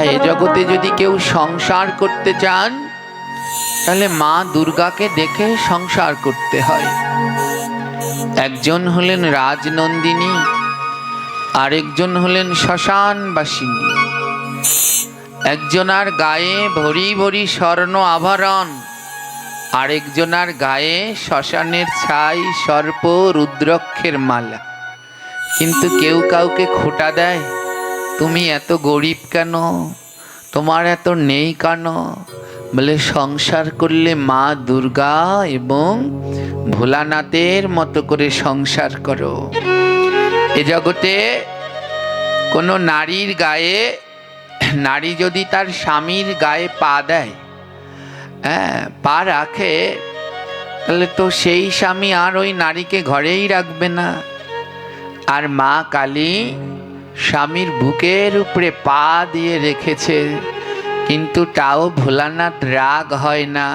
এই জগতে যদি কেউ সংসার করতে চান তাহলে মা দুর্গাকে দেখে সংসার করতে হয়। একজন হলেন রাজনন্দিনী, আরেকজন হলেন শ্মশানবাসিনী। একজনার গায়ে ভরি ভরি স্বর্ণ আভরণ, আরেকজনার গায়ে শ্মশানের ছাই, সর্প, রুদ্রাক্ষের মালা। কিন্তু কেউ কাউকে খোঁটা দেয়, তুমি এত গরিব কেন, তোমার এত নেই কেন? বলে সংসার করলে মা দুর্গা এবং ভোলানাথের মতো করে সংসার করো। এ জগতে কোনো নারীর গায়ে, নারী যদি তার স্বামীর গায়ে পা দেয়, পা রাখে, তাহলে তো সেই স্বামী আর ওই নারীকে ঘরেই রাখবে না। আর মা কালী স্বামীর বুকের উপরে পা দিয়ে রেখেছে, কিন্তু তাও ভোলানাথ রাগ হয় না।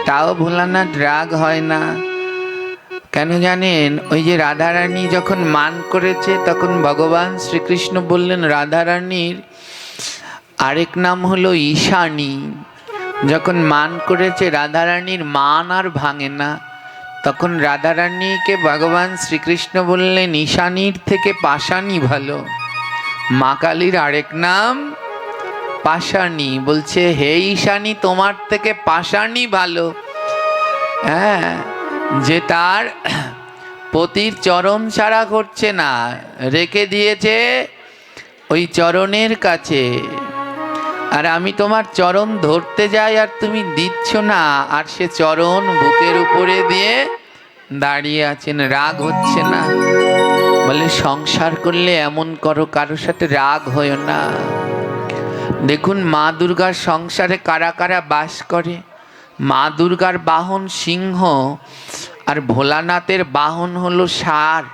তাও ভোলানাথ রাগ হয় না। কেন জানেন? ওই যে রাধারানী যখন মান করেছে, তখন ভগবান শ্রীকৃষ্ণ বললেন রাধারানীর আরেক নাম হলো ঈশানী। যখন মান করেছে, রাধারানীর মান আর ভাঙে না, তখন রাধারানীকে ভগবান শ্রীকৃষ্ণ বললেন ঈশানীর থেকে পাশানি ভালো। মা কালীর আরেক নাম পাশানি। বলছে হে ঈশানী, তোমার থেকে পাশানি ভালো। যে তার পতির চরণ ছাড়া করছে না, রেখে দিয়েছে ওই চরণের কাছে। আর আমি তোমার চরণ ধরতে যাই আর তুমি দিচ্ছ না, আর সে চরণ বুকের উপরে দিয়ে দাঁড়িয়ে আছেন, রাগ হচ্ছে না। বলে সংসার করলে এমন করো, কারোর সাথে রাগ হয় না। দেখুন মা দুর্গার সংসারে কারা কারা বাস করে। মা দুর্গার বাহন সিংহ, আর ভোলানাথের বাহন হলো ষাঁড়,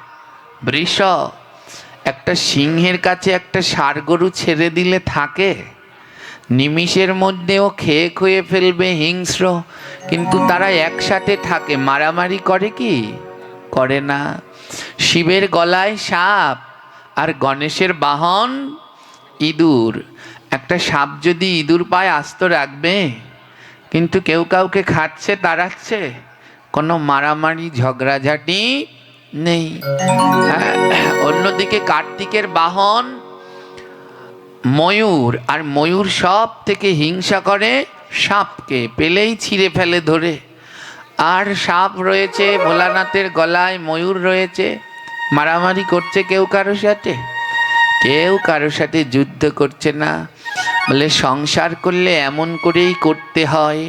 বৃষ। একটা সিংহের কাছে একটা ষাঁড় গরু ছেড়ে দিলে থাকে? নিমিষের মধ্যেও খেয়ে খুয়ে ফেলবে, হিংস্র। কিন্তু তারা একসাথে থাকে, মারামারি করে কি? করে না। শিবের গলায় সাপ, আর গণেশের বাহন ইঁদুর। একটা সাপ যদি ইঁদুর পায় আস্ত রাখবে? কিন্তু কেউ কাউকে খাচ্ছে, তাড়াচ্ছে, কোনো মারামারি ঝগড়াঝাটি নেই। অন্যদিকে কার্তিকের বাহন ময়ূর, আর ময়ূর সব থেকে হিংসা করে সাপকে, পেলেই ছিঁড়ে ফেলে ধরে। আর সাপ রয়েছে ভোলানাথের গলায়, ময়ূর রয়েছে, মারামারি করছে কেউ কারোর সাথে? কেউ কারোর সাথে যুদ্ধ করছে না। বলে সংসার করলে এমন করেই করতে হয়।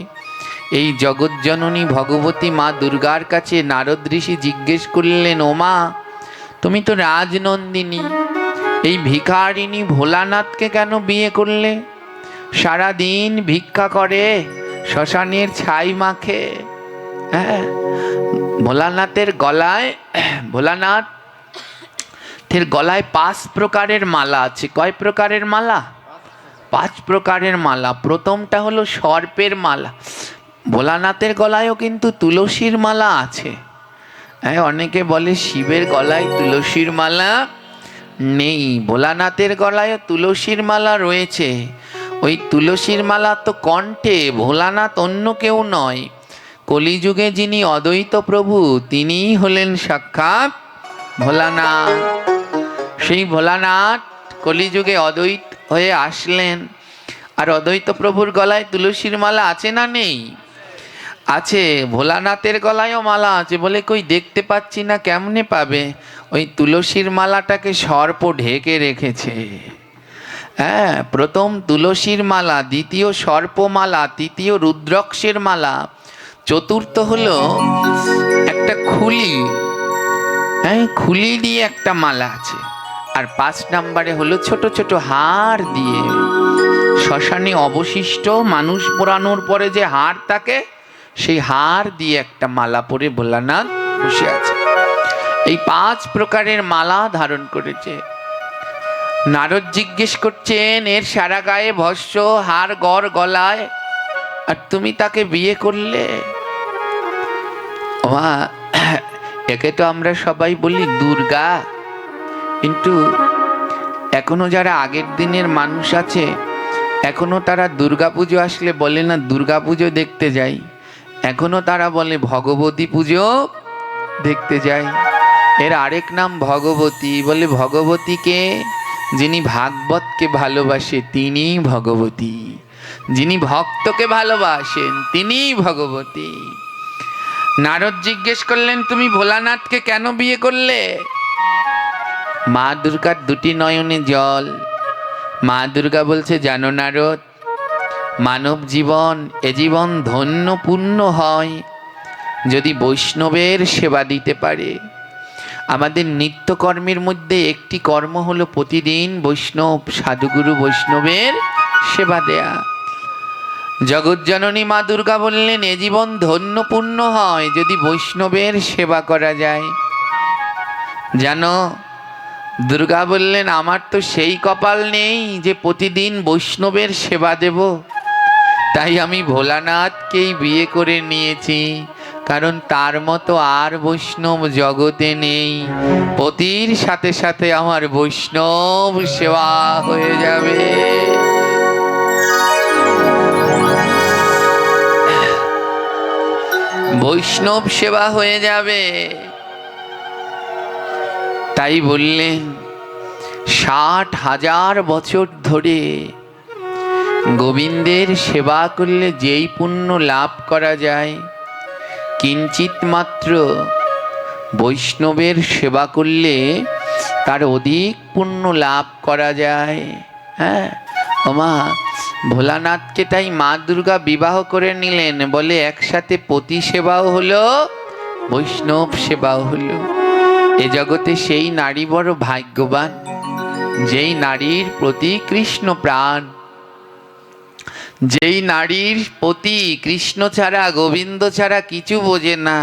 এই জগৎজননী ভগবতী মা দুর্গার কাছে নারদ ঋষি জিজ্ঞেস করলেন, ও মা, তুমি তো রাজনন্দিনী, এই ভিখারিণী ভোলানাথকে কেন বিয়ে করলে? সারাদিন ভিক্ষা করে, শ্মশানের ছাই মাখে। ভোলানাথের গলায়, ভোলানাথের গলায় 5 প্রকারের মালা আছে। কয় প্রকারের মালা? 5 প্রকারের মালা। প্রথমটা হলো সর্পের মালা। ভোলানাথের গলায়ও কিন্তু তুলসীর মালা আছে। অনেকে বলে শিবের গলায় তুলসীর মালা নেই, ভোলানাথের গলায় তুলসীর মালা রয়েছে। ওই তুলসীর মালা তো কণ্ঠে, ভোলানাথ অন্য কেউ নয়। কলিযুগে যিনি অদ্বৈত প্রভু, তিনিই হলেন সাক্ষাৎ ভোলানাথ। সেই ভোলানাথ কলিযুগে অদ্বৈত হয়ে আসলেন। আর অদ্বৈত প্রভুর গলায় তুলসীর মালা আছে না নেই? আছে। ভোলানাথের গলায়ও মালা আছে। বলে কই দেখতে পাচ্ছি না, কেমনে পাবে? ওই তুলসীর মালাটাকে সর্প ঢেকে রেখেছে। প্রথম তুলসীর মালা, দ্বিতীয় সর্পমালা, তৃতীয় রুদ্রাক্ষের মালা, চতুর্থ হলো একটা খুলি, খুলি দিয়ে একটা মালা আছে। আর 5 নম্বরে হলো ছোট ছোট হার দিয়ে। শ্মশানে অবশিষ্ট মানুষ পোড়ানোর পরে যে হার থাকে, সেই হার দিয়ে একটা মালা পরে ভোলানাথ বসে আছে। এই 5 প্রকারের মালা ধারণ করেছে। নারদ জিজ্ঞেস করছেন, এর সারা গায়ে ভস্য, হার গড় গলায়, আর তুমি তাকে বিয়ে করলে? একে তো আমরা সবাই বলি দুর্গা, কিন্তু এখনো যারা আগের দিনের মানুষ আছে, এখনো তারা দুর্গাপুজো আসলে বলে না দুর্গাপুজো দেখতে যাই, এখনো তারা বলে ভগবতী পুজো দেখতে যাই। এর আরেক নাম ভগবতী। বলে ভগবতীকে, যিনি ভাগবতকে ভালোবাসে তিনি ভগবতী, যিনি ভক্তকে ভালোবাসেন তিনি ভগবতী। নারদ জিজ্ঞেস করলেন, তুমি ভোলানাথকে কেন বিয়ে করলে? মা দুর্গার দুটি নয়নে জল। মা দুর্গা বলছে, জানো নারদ, মানব জীবন এ জীবন ধন্য পূর্ণ হয় যদি বৈষ্ণবের সেবা দিতে পারে। আমাদের নিত্যকর্মের মধ্যে একটি কর্ম হলো প্রতিদিন বৈষ্ণব সাধুগুরু বৈষ্ণবের সেবা দেয়া। জগৎজননী মা দুর্গা বললেন, এ জীবন ধন্য পূর্ণ হয় যদি বৈষ্ণবের সেবা করা যায়। জানো, দুর্গা বললেন, আমার তো সেই কপাল নেই যে প্রতিদিন বৈষ্ণবের সেবা দেব, তাই আমি ভোলানাথকেই বিয়ে করে নিয়েছি, কারণ তার মতো আর বৈষ্ণব জগতে নেই। পতির সাথে সাথে আমার বৈষ্ণব সেবা হয়ে যাবে। বৈষ্ণব সেবা হয়ে যাবে। তাই বললেন 60,000 বছর ধরে গোবিন্দের সেবা করলে যেই পুণ্য লাভ করা যায়, কিঞ্চিত মাত্র বৈষ্ণবের সেবা করলে তার অধিক পুণ্য লাভ করা যায়। হ্যাঁ ওমা, ভোলানাথকে তাই মা দুর্গা বিবাহ করে নিলেন। বলে একসাথে পতি সেবাও হলো, বৈষ্ণব সেবাও হলো। এ জগতে সেই নারী বড় ভাগ্যবান, যেই নারীর প্রতি কৃষ্ণ প্রাণ, যেই নারীর প্রতি কৃষ্ণ ছাড়া গোবিন্দ ছাড়া কিছু বোঝে না,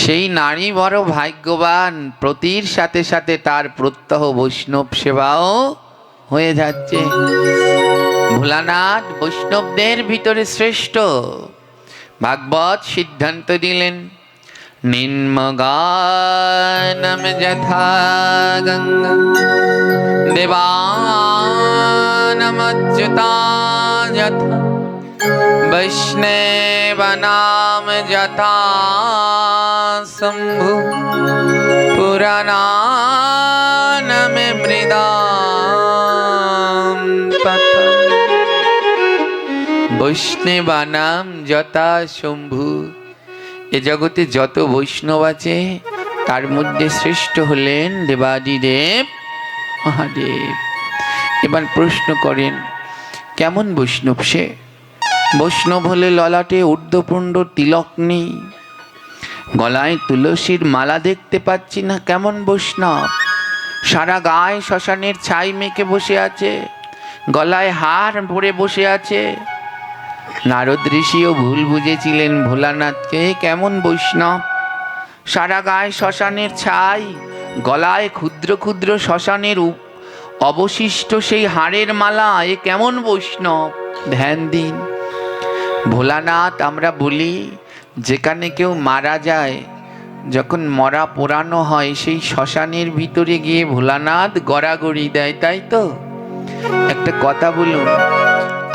সেই নারী বড় ভাগ্যবান। প্রতির সাথে সাথে তার প্রত্যহ বৈষ্ণব সেবাও হয়ে যাচ্ছে। ভোলানাথ বৈষ্ণবদের ভিতরে শ্রেষ্ঠ। ভাগবত সিদ্ধান্ত দিলেন, নিম্নগানম যথা গঙ্গা দেবানামচ্যুতা যথা বৈষ্ণবানাম যথা শম্ভু পুরাণানাম মৃদাম তথা বৈষ্ণবানাম যথা শম্ভু। এ জগতে যত বৈষ্ণব আছে তার মধ্যে শ্রেষ্ঠ হলেন দেবাদিদেব মহাদেব। এবার প্রশ্ন করেন, কেমন বৈষ্ণব সে? বৈষ্ণব হলে ললাটে ঊর্ধ্বপুণ্ড তিলক নেই, গলায় তুলসীর মালা দেখতে পাচ্ছি না, কেমন বৈষ্ণব? সারা গায়ে শ্মশানের ছাই মেখে বসে আছে, গলায় হার পরে বসে আছে। নারদ ঋষিও ভুল বুঝেছিলেন ভোলানাথকে, কেমন বৈষ্ণব? সারা গায়ে শ্মশানের ছাই, গলায় ক্ষুদ্র ক্ষুদ্র শ্মশানের অবশিষ্ট সেই হাড়ের মালা, এ কেমন বৈষ্ণব? ধ্যান দিন। ভোলানাথ আমরা বলি, যেখানে কেউ মারা যায়, যখন মরা পোড়ানো হয়, সেই শ্মশানের ভিতরে গিয়ে ভোলানাথ গড়াগড়ি দেয়, তাই তো? একটা কথা বলুন,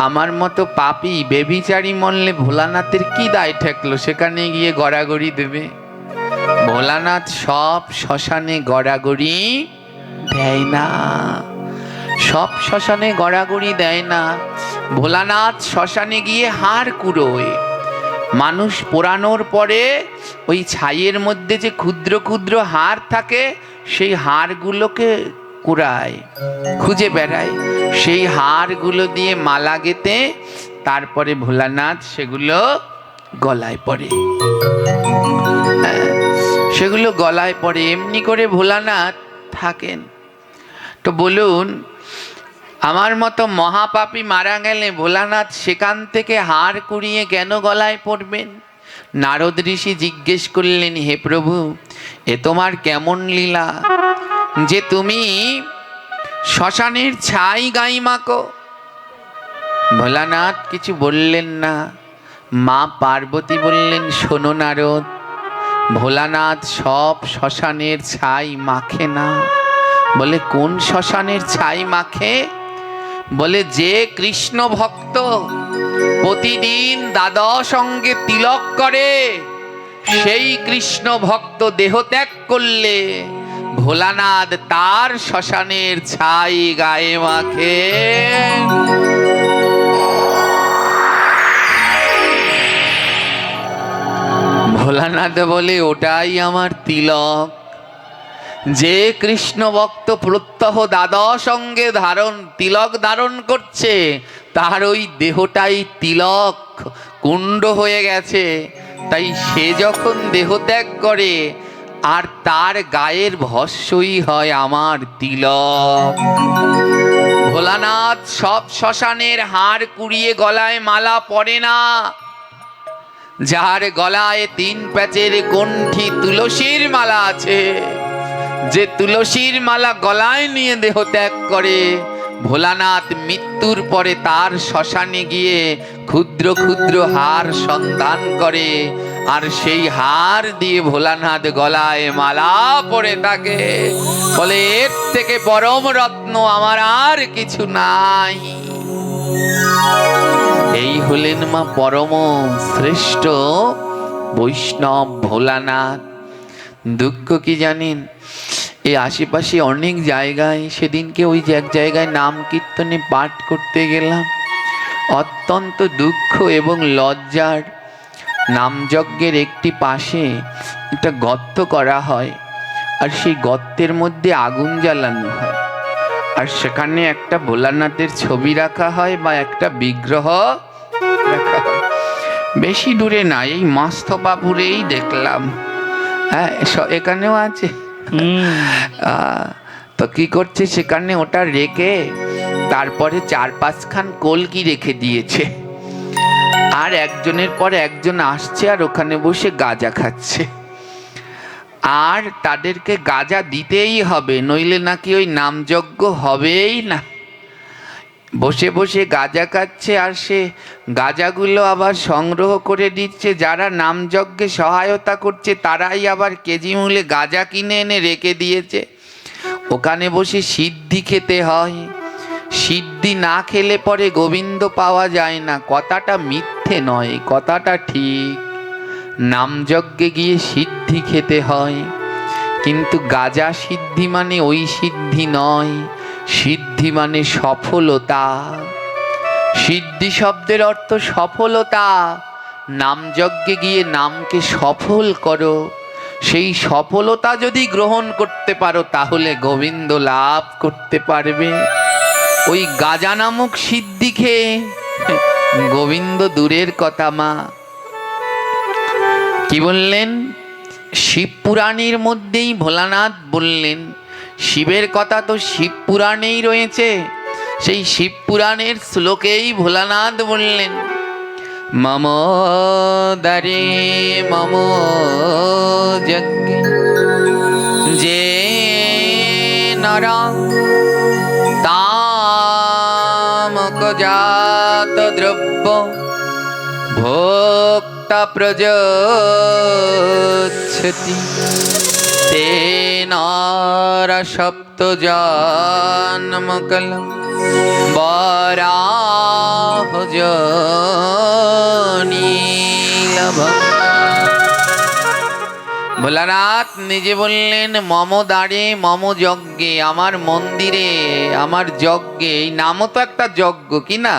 আমার মতো পাপী বেবিচারী মরলে ভোলানাথের কি দায় ঠেকলো সেখানে গিয়ে গড়াগড়ি দেবে? ভোলানাথ সব শ্মশানে গড়াগড়ি দেয় না, সব শ্মশানে গড়াগড়ি দেয় না। ভোলানাথ শ্মশানে গিয়ে হাড় কুড়োয়। মানুষ পোড়ানোর পরে ওই ছাইয়ের মধ্যে যে ক্ষুদ্র ক্ষুদ্র হাড় থাকে, সেই হাড়গুলোকে কুড়ায়, খুঁজে বেড়ায়, সেই হাড়গুলো দিয়ে মালা গেঁথে তারপরে ভোলানাথ সেগুলো গলায় পড়ে। সেগুলো গলায় পড়ে, এমনি করে ভোলানাথ থাকেন। তো বলুন, আমার মতো মহাপাপী মারা গেলে ভোলানাথ সেখান থেকে হাড় কুড়িয়ে কেন গলায় পড়বেন? নারদ ঋষি জিজ্ঞেস করলেন, হে প্রভু, এ তোমার কেমন লীলা যে তুমি শ্মশানের ছাই গাই মাখো? ভোলানাথ কিছু বললেন না। মা পার্বতী বললেন, শোনো নারদ, ভোলানাথ সব শ্মশানের ছাই মাখে না, বলে কোন শ্মশানের ছাই মাখে? বলে যে কৃষ্ণ ভক্ত প্রতিদিন দ্বাদশ অঙ্গে তিলক করে, সেই কৃষ্ণ ভক্ত দেহত্যাগ করলে ভোলানাথ তার শ্মশানের ছাই গায়ে মাখে। ভোলানাথ বলে ওটাই আমার তিলক। যে কৃষ্ণ ভক্ত প্রত্যহ দ্বাদশ অঙ্গে তিলক ধারণ করছে, তার ওই দেহটাই তিলক কুণ্ড হয়ে গেছে। তাই সে যখন দেহত্যাগ করে, আর তার গায়ের ভস্মই হয় আমার তিলক। ভোলানাথ সব শ্মশানের হাড় কুড়িয়ে গলায় মালা পরে না। যার গলায় 3 প্যাচের গণ্ঠি তুলসীর মালা আছে, যে তুলসীর মালা গলায় নিয়ে দেহ ত্যাগ করে, ভোলানাথ মৃত্যুর পরে তার শ্মশানে গিয়ে ক্ষুদ্র ক্ষুদ্র হার সন্ধান করে, আর সেই হার দিয়ে ভোলানাথ গলায় মালা পরে থাকে। বলে এর থেকে পরম রত্ন আমার আর কিছু নাই। এই হলেন মা পরম শ্রেষ্ঠ বৈষ্ণব ভোলানাথ। দুঃখ কি জানেন, এই আশেপাশে অনেক জায়গায়, সেদিনকে ওই যে এক জায়গায় নাম কীর্তনে পাঠ করতে গেলাম, অত্যন্ত দুঃখ এবং লজ্জার। নামযজ্ঞের একটি পাশে একটা গর্ত করা হয়, আর সেই গর্তের মধ্যে আগুন জ্বালানো হয়, আর সেখানে একটা ভোলানাথের ছবি রাখা হয় বা একটা বিগ্রহ রাখা হয়। বেশি দূরে না, এই মস্তবাবুরেই দেখলাম। হ্যাঁ, এখানেও আছে। তো কি করছে, সেখানে ওটা রেখে তারপরে 4-5 খান কলকি রেখে দিয়েছে, আর একজনের পর একজন আসছে আর ওখানে বসে গাঁজা খাচ্ছে। আর তাদেরকে গাঁজা দিতেই হবে, নইলে নাকি ওই নামযজ্ঞ হবেই না। বসে বসে গাঁজা খাচ্ছে, আর সে গাঁজাগুলো আবার সংগ্রহ করে দিচ্ছে। যারা নামযজ্ঞে সহায়তা করছে তারাই আবার কেজি মূল্যে গাঁজা কিনে এনে রেখে দিয়েছে। ওখানে বসে সিদ্ধি খেতে হয়, সিদ্ধি না খেলে পরে গোবিন্দ পাওয়া যায় না। কথাটা মিথ্যে নয়, কথাটা ঠিক। নামযজ্ঞে গিয়ে সিদ্ধি খেতে হয়, কিন্তু গাঁজা সিদ্ধি মানে ওই সিদ্ধি নয়। সিদ্ধি মানে সফলতা। সিদ্ধি শব্দের অর্থ সফলতা। নামযজ্ঞে গিয়ে নামকে সফল করো, সেই সফলতা যদি গ্রহণ করতে পারো তাহলে গোবিন্দ লাভ করতে পারবে। ওই গাঁজা নামক সিদ্ধি খেয়ে গোবিন্দ দূরের কথা মা। কি বললেন? শিব পুরাণের মধ্যেই ভোলানাথ বললেন। শিবের কথা তো শিব পুরাণেই রয়েছে, সেই শিব পুরাণের শ্লোকেই ভোলানাথ বললেন, মম দারে মম যজ্ঞে যে নরা তামক জাত দ্রব্য ভোক্তা প্রযচ্ছতি তেনার সপ্ত জন্মকলম বরাহ যোনি লভঃ। ভোলানাথ নিজে বললেন, মম দ্বারে মম যজ্ঞে, আমার মন্দিরে আমার যজ্ঞে। এই নামও তো একটা যজ্ঞ, কি না?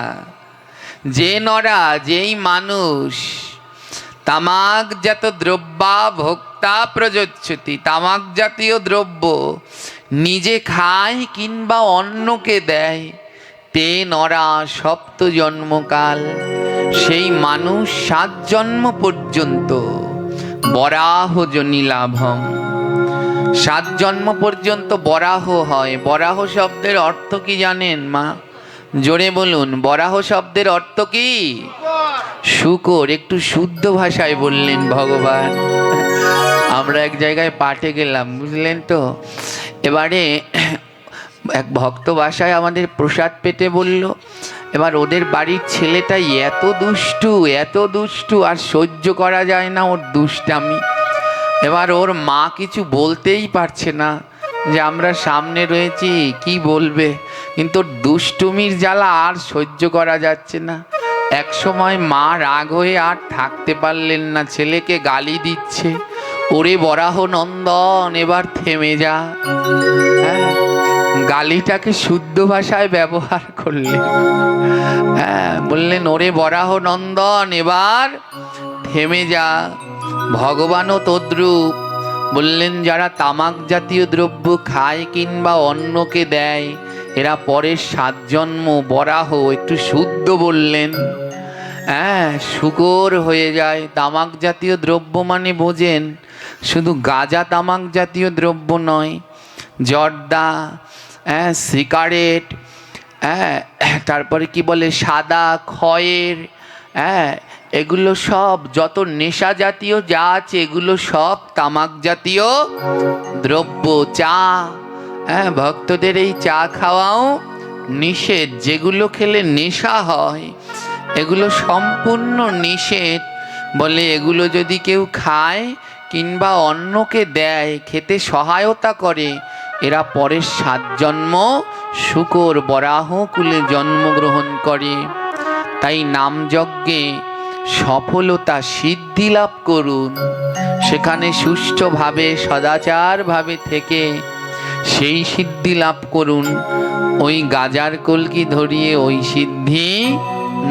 যে নরা, যেই মানুষ তামাকজাত দ্রব্যা ভোক্তা প্রযচ্ছতি, তামাক জাতীয় দ্রব্য নিজে খায় কিংবা অন্যকে দেয়, তে নরা সপ্ত জন্মকাল, সেই মানুষ 7 জন্ম পর্যন্ত বরাহ যোনি লাভম। 7 জন্ম পর্যন্ত বরাহ হয়। বরাহ শব্দের অর্থ কি জানেন মা? জোরে বলুন, বরাহ শব্দের অর্থ কি? শূকর। একটু শুদ্ধ ভাষায় বললেন ভগবান। আমরা এক জায়গায় পাঠে গেলাম, বুঝলেন তো। এবারে এক ভক্ত ভাষায় আমাদের প্রসাদ পেতে বলল। এবার ওদের বাড়ির ছেলেটা এত দুষ্টু, আর সহ্য করা যায় না ওর দুষ্টামি। এবার ওর মা কিছু বলতেই পারছে না, যে আমরা সামনে রয়েছি, কি বলবে, কিন্তু দুষ্টুমির জ্বালা আর সহ্য করা যাচ্ছে না। এক সময় মা রাগ হয়ে আর থাকতে পারলেন না, ছেলেকে গালি দিচ্ছে, ওরে বরাহ নন্দন এবার থেমে যা। হ্যাঁ, গালিটাকে শুদ্ধ ভাষায় ব্যবহার করলেন। হ্যাঁ, বললেন ওরে বরাহ নন্দন এবার থেমে যা। ভগবানও তদ্রূপ বললেন, যারা তামাক জাতীয় দ্রব্য খায় কিংবা অন্যকে দেয় এরা পরের 7 জন্ম বরাহ, একটু শুদ্ধ বললেন। হ্যাঁ, শুকর হয়ে যায়। তামাক জাতীয় দ্রব্য মানে বোঝেন, শুধু গাঁজা তামাক জাতীয় দ্রব্য নয়, জর্দা, সিগারেট, তারপরে কি বলে সাদা খয়ের, এগুলো সব যত নেশা জাতীয় যা আছে এগুলো সব তামাক জাতীয় দ্রব্য। চা, ভক্তদের এই চা খাওয়াও নিষেধ, যেগুলো খেলে নেশা হয় এগুলো সম্পূর্ণ নিষেধ। বলে এগুলো যদি কেউ খায় কিংবা অন্যকে দেয়, খেতে সহায়তা করে, এরা পরের 7 জন্ম শূকর বরাহ কুলে জন্মগ্রহণ করে। তাই নামযজ্ঞে সফলতা সিদ্ধি লাভ করুন, সেখানে সুষ্ঠুভাবে সদাচারভাবে থেকে সেই সিদ্ধি লাভ করুন। ওই গাজার কলকি ধরিয়ে ওই সিদ্ধি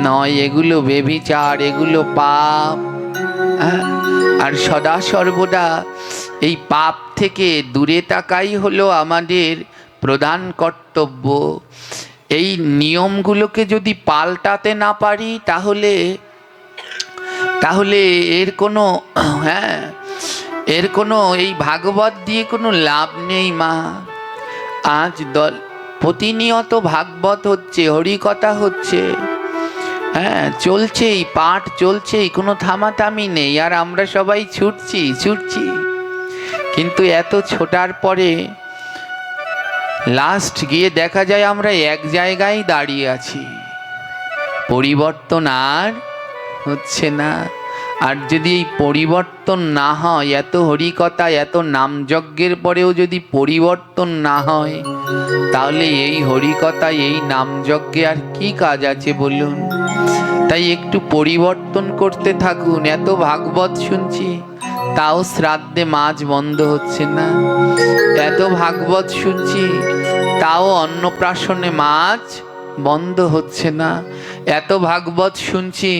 নয়, এগুলো বেভিচার, এগুলো পাপ। আর সদা সর্বদা এই পাপ থেকে দূরে থাকাই হলো আমাদের প্রধান কর্তব্য। এই নিয়মগুলোকে যদি পাল্টাতে না পারি তাহলে এর কোনো এই ভাগবত দিয়ে কোনো লাভ নেই মা। আজ প্রতিনিয়ত ভাগবত হচ্ছে, হরিকথা হচ্ছে, চলছেই, পাঠ চলছেই, কোনো থামাথামি নেই, আর আমরা সবাই ছুটছি। কিন্তু এত ছোটার পরে লাস্ট গিয়ে দেখা যায় আমরা এক জায়গায় দাঁড়িয়ে আছি, পরিবর্তন আর হচ্ছে না। আর যদি এই পরিবর্তন না হয়, এত হরিকথা এত নামযজ্ঞের পরেও যদি পরিবর্তন না হয়, তাহলে এই হরিকথা এই নামযজ্ঞে আর কি কাজ আছে বলুন? তাই একটু পরিবর্তন করতে থাকুন। এত ভাগবত শুনছি, তাও শ্রাদ্ধে মাছ বন্ধ হচ্ছে না। এত ভাগবত শুনছি, তাও অন্নপ্রাশনে মাছ বন্ধ হচ্ছে না। এত ভাগবত শুনছি,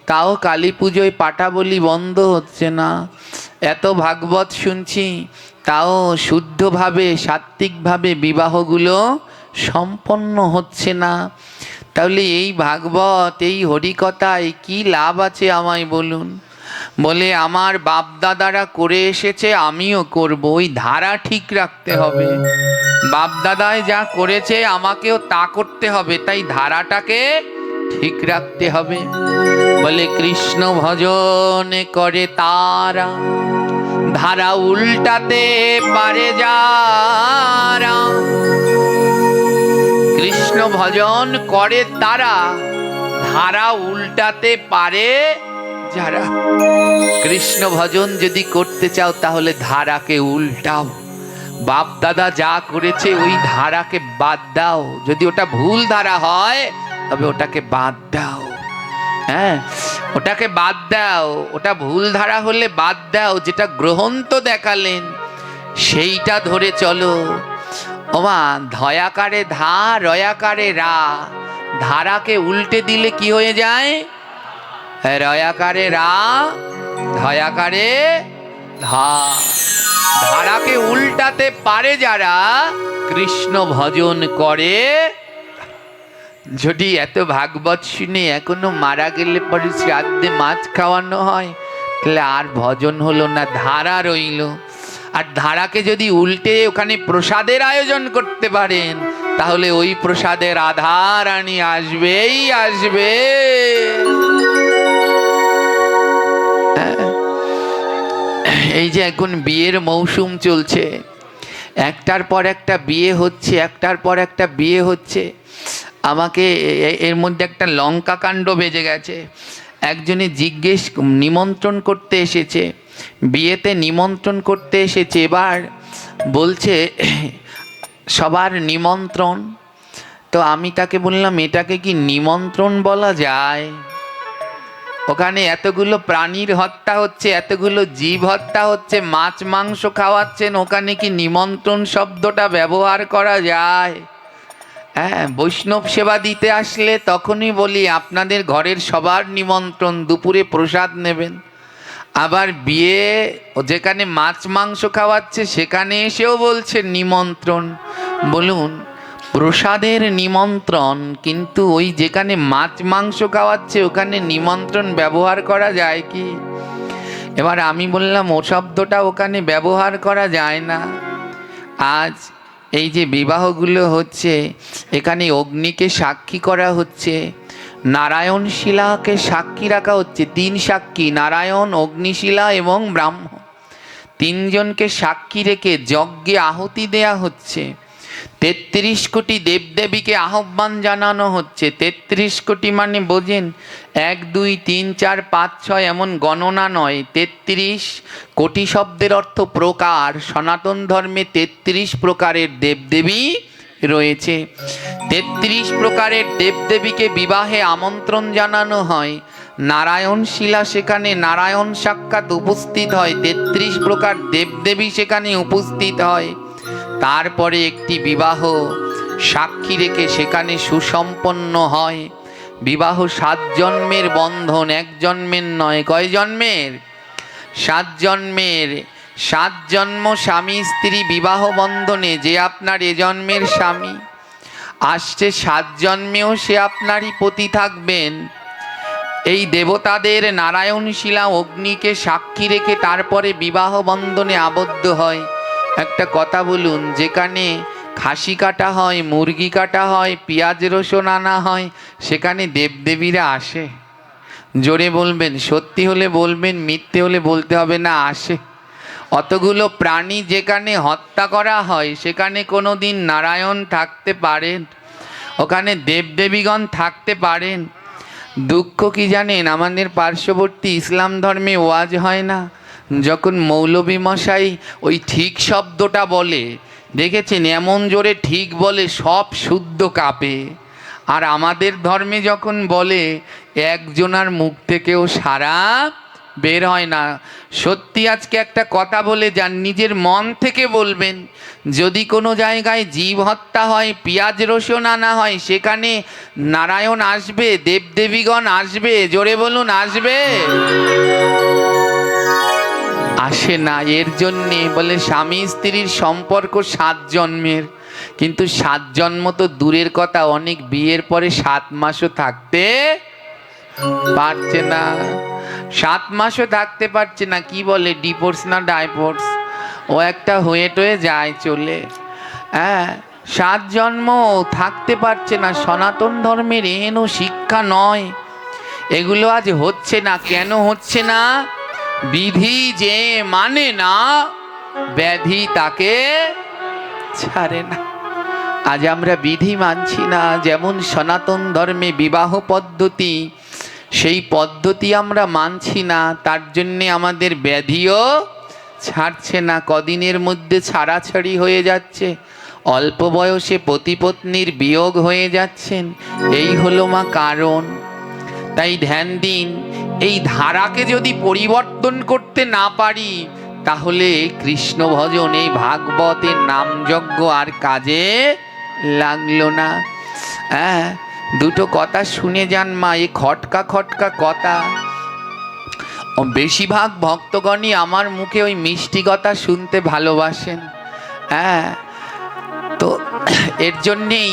তাও কালী পুজোয় পাটা বলি বন্ধ হচ্ছে না। এত ভাগবত শুনছি, তাও শুদ্ধভাবে সাত্ত্বিকভাবে বিবাহগুলো সম্পন্ন হচ্ছে না। তাহলে এই ভাগবত এই হরিকথায় কি লাভ আছে আমায় বলুন? বলে আমার বাপদাদারা করে এসেছে, আমিও করব। ওই ধারা ঠিক রাখতে হবে। বাপদাদায় যা করেছে আমাকেও তা করতে হবে, তাই ধারাটাকে ঠিক রাখতে হবে। বলে কৃষ্ণ ভজন করে তারা, ধারা উল্টাতে পারে যারা। কৃষ্ণ ভজন করে তারা, ধারা উল্টাতে পারে যারা। কৃষ্ণ ভজন যদি করতে চাও তাহলে ধারাকে উল্টাও। বাপ দাদা যা করেছে ওই ধারাকে বাদ দাও। যদি ওটা ভুল ধারা হয় তবে ওটাকে বাদ দাও। ওটাকে বাদ দাও। ওটা ভুল ধারা হলে বাদ দাও। যেটা গ্রহন্ত দেখালেন সেইটা ধরে চলো। ওমা, ধয়াকারে ধা, রয়াকারে রা। ধারাকে উল্টে দিলে কি হয়ে যায়? রয়াকারে রা, ধয়াকারে ধা। ধারাকে উল্টাতে পারে যারা, কৃষ্ণ ভজন করে। যদি এত ভাগবত শুনে এখনো মারা গেলে পরে শ্রাদ্ধে মাছ খাওয়ানো হয়, তাহলে আর ভজন হলো না, ধারা রইল। আর ধারাকে যদি উল্টে ওখানে প্রসাদের আয়োজন করতে পারেন, তাহলে ওই প্রসাদে রাধা রানী আসবেই আসবে। এই যে এখন বিয়ের মৌসুম চলছে, একটার পর একটা বিয়ে হচ্ছে, একটার পর একটা বিয়ে হচ্ছে। আমাকে এর মধ্যে একটা লঙ্কা কাণ্ড বেজে গেছে। একজনে নিমন্ত্রণ করতে এসেছে, বিয়েতে নিমন্ত্রণ করতে এসেছে। এবার বলছে সবার নিমন্ত্রণ। তো আমি তাকে বললাম, এটাকে কি নিমন্ত্রণ বলা যায়? ওখানে এতগুলো প্রাণীর হত্যা হচ্ছে, এতগুলো জীব হত্যা হচ্ছে, মাছ মাংস খাওয়াচ্ছেন, ওখানে কি নিমন্ত্রণ শব্দটা ব্যবহার করা যায়? হ্যাঁ, বৈষ্ণব সেবা দিতে আসলে তখনই বলি আপনাদের ঘরের সবার নিমন্ত্রণ, দুপুরে প্রসাদ নেবেন। আবার বিয়ে যেখানে মাছ মাংস খাওয়াচ্ছে সেখানে এসেও বলছে নিমন্ত্রণ। বলুন, প্রসাদের নিমন্ত্রণ, কিন্তু ওই যেখানে মাছ মাংস খাওয়াচ্ছে ওখানে নিমন্ত্রণ ব্যবহার করা যায় কি? এবার আমি বললাম, ও শব্দটা ওখানে ব্যবহার করা যায় না। আজ এই যে বিবাহগুলো হচ্ছে, এখানে অগ্নিকে সাক্ষী করা হচ্ছে, নারায়ণ শিলাকে সাক্ষী রাখা হচ্ছে। 3 সাক্ষী, নারায়ণ, অগ্নিশিলা এবং ব্রাহ্মণ, 3 জনকে সাক্ষী রেখে যজ্ঞে আহুতি দেয়া হচ্ছে। 33 কোটি দেবদেবীকে আহ্বান জানানো হচ্ছে। 33 কোটি মানে বোঝেন, 1 2 3 4 5 6 এমন গণনা নয়। 33 কোটি শব্দের অর্থ প্রকার। সনাতন ধর্মে 33 প্রকারের দেবদেবী রয়েছে। 33 প্রকারের দেবদেবীকে বিবাহে আমন্ত্রণ জানানো হয়। নারায়ণ শিলা, সেখানে নারায়ণ সাক্ষাৎ উপস্থিত হয়, 33 প্রকার দেবদেবী সেখানে উপস্থিত হয়। তারপরে একটি বিবাহ সাক্ষী রেখে সেখানে সুসম্পন্ন হয়। বিবাহ 7 জন্মের বন্ধন, 1 জন্মের নয়। কয় জন্মের? 7 জন্মের। 7 জন্ম স্বামী স্ত্রী বিবাহ বন্ধনে। যে আপনার এ জন্মের স্বামী, আসছে 7 জন্মেও সে আপনারই পতি থাকবেন। এই দেবতাদের নারায়ণ শিলা অগ্নিকে সাক্ষী রেখে তারপরে বিবাহ বন্ধনে আবদ্ধ হয়। একটা কথা বলুন, যেখানে খাসি কাটা হয়, মুরগি কাটা হয়, পেঁয়াজ রসুন আনা হয়, সেখানে দেবদেবীরা আসে? জোরে বলবেন, সত্যি হলে বলবেন, মিথ্যে হলে বলতে হবে না, আসে। অতগুলো প্রাণী যেখানে হত্যা করা হয় সেখানে কোনো দিন নারায়ণ থাকতে পারেন? ওখানে দেবদেবীগণ থাকতে পারেন? দুঃখ কি জানেন, আমাদের পার্শ্ববর্তী ইসলাম ধর্মে ওয়াজ হয় না, যখন মৌলবী মশাই ওই ঠিক শব্দটা বলে, দেখেছেন এমন জোরে ঠিক বলে সব শুদ্ধ কাঁপে। আর আমাদের ধর্মে যখন বলে, একজনার মুখ থেকেও সারা বের হয় না। সত্যি আজকে একটা কথা বলে যান, নিজের মন থেকে বলবেন, যদি কোনো জায়গায় জীব হত্যা হয়, পেঁয়াজ রসুন আনা হয়, সেখানে নারায়ণ আসবে, দেবদেবীগণ আসবে? জোরে বলুন, আসবে? আসে না। এর জন্যে বলে স্বামী স্ত্রীর সম্পর্ক 7 জন্মের। কিন্তু 7 জন্ম তো দূরের কথা, অনেক বিয়ের পরে 7 মাসও থাকতে পারছে না। 7 মাসও থাকতে পারছে না। কি বলে, ডিভোর্স না ডাইভোর্স, ও একটা হয়ে টয়ে যায় চলে। হ্যাঁ, 7 জন্ম থাকতে পারছে না। সনাতন ধর্মের এহেন শিক্ষা নয়। এগুলো আজ হচ্ছে না। কেন হচ্ছে না? বিধি যে মানে না, ব্যাধি তাকে ছাড়ে না। আজ আমরা বিধি মানছি না। যেমন সনাতন ধর্মে বিবাহ পদ্ধতি, সেই পদ্ধতি আমরা মানছি না, তার জন্যে আমাদের ব্যাধিও ছাড়ছে না। কদিনের মধ্যে ছাড়াছাড়ি হয়ে যাচ্ছে, অল্প বয়সে পতিপত্নীর বিয়োগ হয়ে যাচ্ছেন। এই হলো মা কারণ। তাই ধ্যান দিন, এই ধারাকে যদি পরিবর্তন করতে না পারি, তাহলে কৃষ্ণ ভজন, এই ভাগবতের নামযজ্ঞ আর কাজে লাগলো না। হ্যাঁ, দুটো কথা শুনে যান মা, এই খটকা খটকা কথা। বেশিরভাগ ভক্তগণই আমার মুখে ওই মিষ্টি কথা শুনতে ভালোবাসেন। হ্যাঁ, তো এর জন্যেই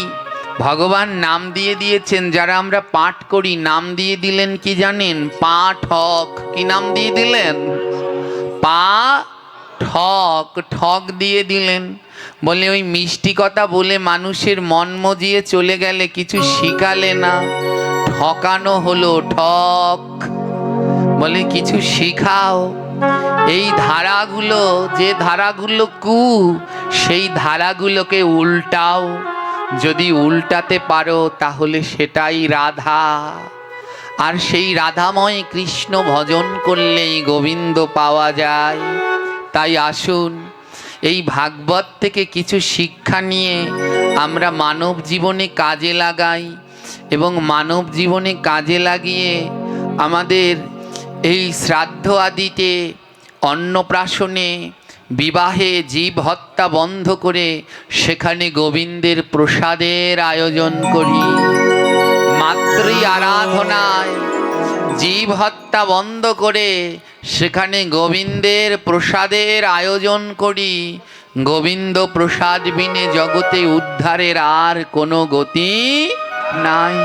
ভগবান নাম দিয়ে দিয়েছেন। যারা আমরা পাঠ করি, নাম দিয়ে দিলেন কি জানেন? পাঠক। কি নাম দিয়ে দিলেন? পাঠক। ঠক দিয়ে দিলেন। বলে ওই মিষ্টি কথা বলে মানুষের মন মজিয়ে চলে গেলে কিছু শিখালে না, ঠকানো হলো। ঠক বলে কিছু শিখাও। এই ধারাগুলো, যে ধারাগুলো কু, সেই ধারাগুলোকে উল্টাও। যদি উল্টাতে পারো তাহলে সেটাই রাধা। আর সেই রাধাময় কৃষ্ণ ভজন করলেই গোবিন্দ পাওয়া যায়। তাই আসুন, এই ভাগবত থেকে কিছু শিক্ষা নিয়ে আমরা মানব জীবনে কাজে লাগাই এবং মানব জীবনে কাজে লাগিয়ে আমাদের এই শ্রাদ্ধ আদিতে, অন্নপ্রাশনে, বিবাহে জীব হত্যা বন্ধ করে সেখানে গোবিন্দের প্রসাদের আয়োজন করি। মাতৃ আরাধনায় জীব হত্যা বন্ধ করে সেখানে গোবিন্দের প্রসাদের আয়োজন করি। গোবিন্দ প্রসাদ বিনে জগতে উদ্ধারের আর কোনো গতি নাই।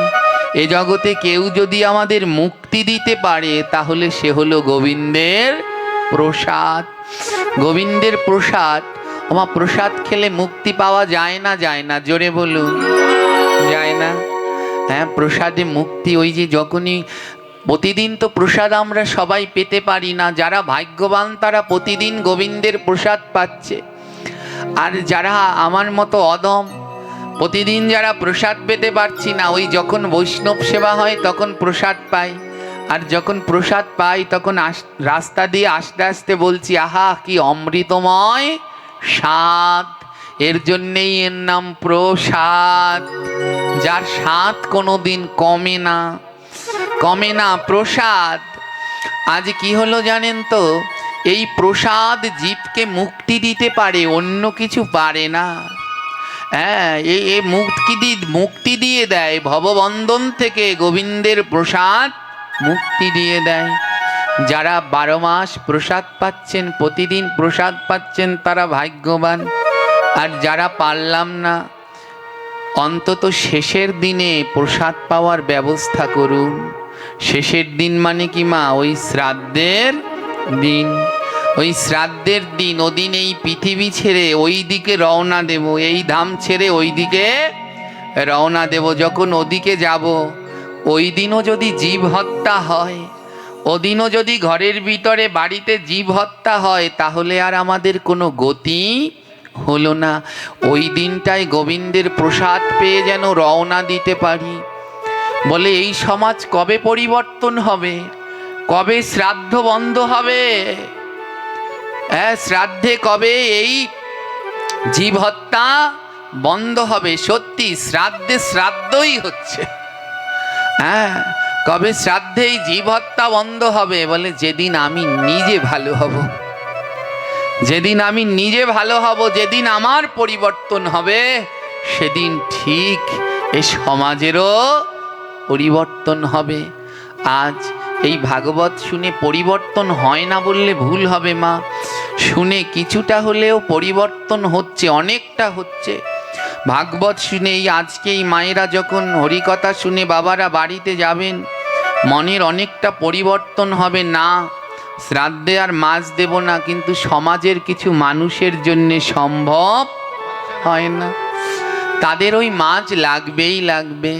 এ জগতে কেউ যদি আমাদের মুক্তি দিতে পারে তাহলে সে হলো গোবিন্দের প্রসাদ। গোবিন্দের প্রসাদ, ওমা প্রসাদ খেলে মুক্তি পাওয়া যায় না? যায় না? জোরে বলুন, যায় না? হ্যাঁ, প্রসাদে মুক্তি ওই যে যখনই, প্রতিদিন তো প্রসাদ আমরা সবাই পেতে পারি না। যারা ভাগ্যবান তারা প্রতিদিন গোবিন্দের প্রসাদ পাচ্ছে, আর যারা আমার মতো অদম, প্রতিদিন যারা প্রসাদ পেতে পারছি না, ওই যখন বৈষ্ণব সেবা হয় তখন প্রসাদ পাই। আর যখন প্রসাদ পাই তখন রাস্তা দিয়ে আস্তে আস্তে বলছি, আহা কি অমৃতময় স্বাদ। এর জন্যেই এর নাম প্রসাদ, যার স্বাদ কোনোদিন কমে না, কমে না। প্রসাদ আজ কি হলো জানেন তো? এই প্রসাদ জীবকে মুক্তি দিতে পারে, অন্য কিছু পারে না। হ্যাঁ, এই মুক্তি দিয়ে দেয় ভববন্ধন থেকে। গোবিন্দের প্রসাদ মুক্তি দিয়ে দেয়। যারা 12 মাস প্রসাদ পাচ্ছেন, প্রতিদিন প্রসাদ পাচ্ছেন, তারা ভাগ্যবান। আর যারা পারলাম না, অন্তত শেষের দিনে প্রসাদ পাওয়ার ব্যবস্থা করুন। শেষের দিন মানে কি মা? ওই শ্রাদ্ধের দিন। ওই শ্রাদ্ধের দিন, ওদিন এই পৃথিবী ছেড়ে ওই দিকে রওনা দেব, এই ধাম ছেড়ে ওই দিকে রওনা দেব। যখন ওদিকে যাব, ওই দিনও যদি জীব হত্যা হয়, ওদিনও যদি ঘরের ভিতরে বাড়িতে জীব হত্যা হয়, তাহলে আর আমাদের কোনো গতি হলো না। ওই দিনটায় গোবিন্দের প্রসাদ পেয়ে যেন রওনা দিতে পারি। বলে এই সমাজ কবে পরিবর্তন হবে? কবে শ্রাদ্ধ বন্ধ হবে? শ্রাদ্ধে কবে এই জীব হত্যা বন্ধ হবে? সত্যি শ্রাদ্ধে শ্রাদ্ধই হচ্ছে। হ্যাঁ, কবে শ্রাদ্ধে জীব হত্যা বন্ধ হবে? বলে যেদিন আমি নিজে ভালো হব, যেদিন আমি নিজে ভালো হব, যেদিন আমার পরিবর্তন হবে, সেদিন ঠিক এই সমাজেরও পরিবর্তন হবে। আজ এই ভাগবত শুনে পরিবর্তন হয় না বললে ভুল হবে মা। শুনে কিছুটা হলেও পরিবর্তন হচ্ছে, অনেকটা হচ্ছে। ভাগবত শুনে এই আজকে এই মায়েরা যখন হরিকথা শুনে বাবারা বাড়িতে যাবেন, মনের অনেকটা পরিবর্তন হবে। না শ্রাদ্ধে আর মাছ দেব না, কিন্তু সমাজের কিছু মানুষের জন্য সম্ভব হয় না, তাদের ওই মাছ লাগবেই লাগবে।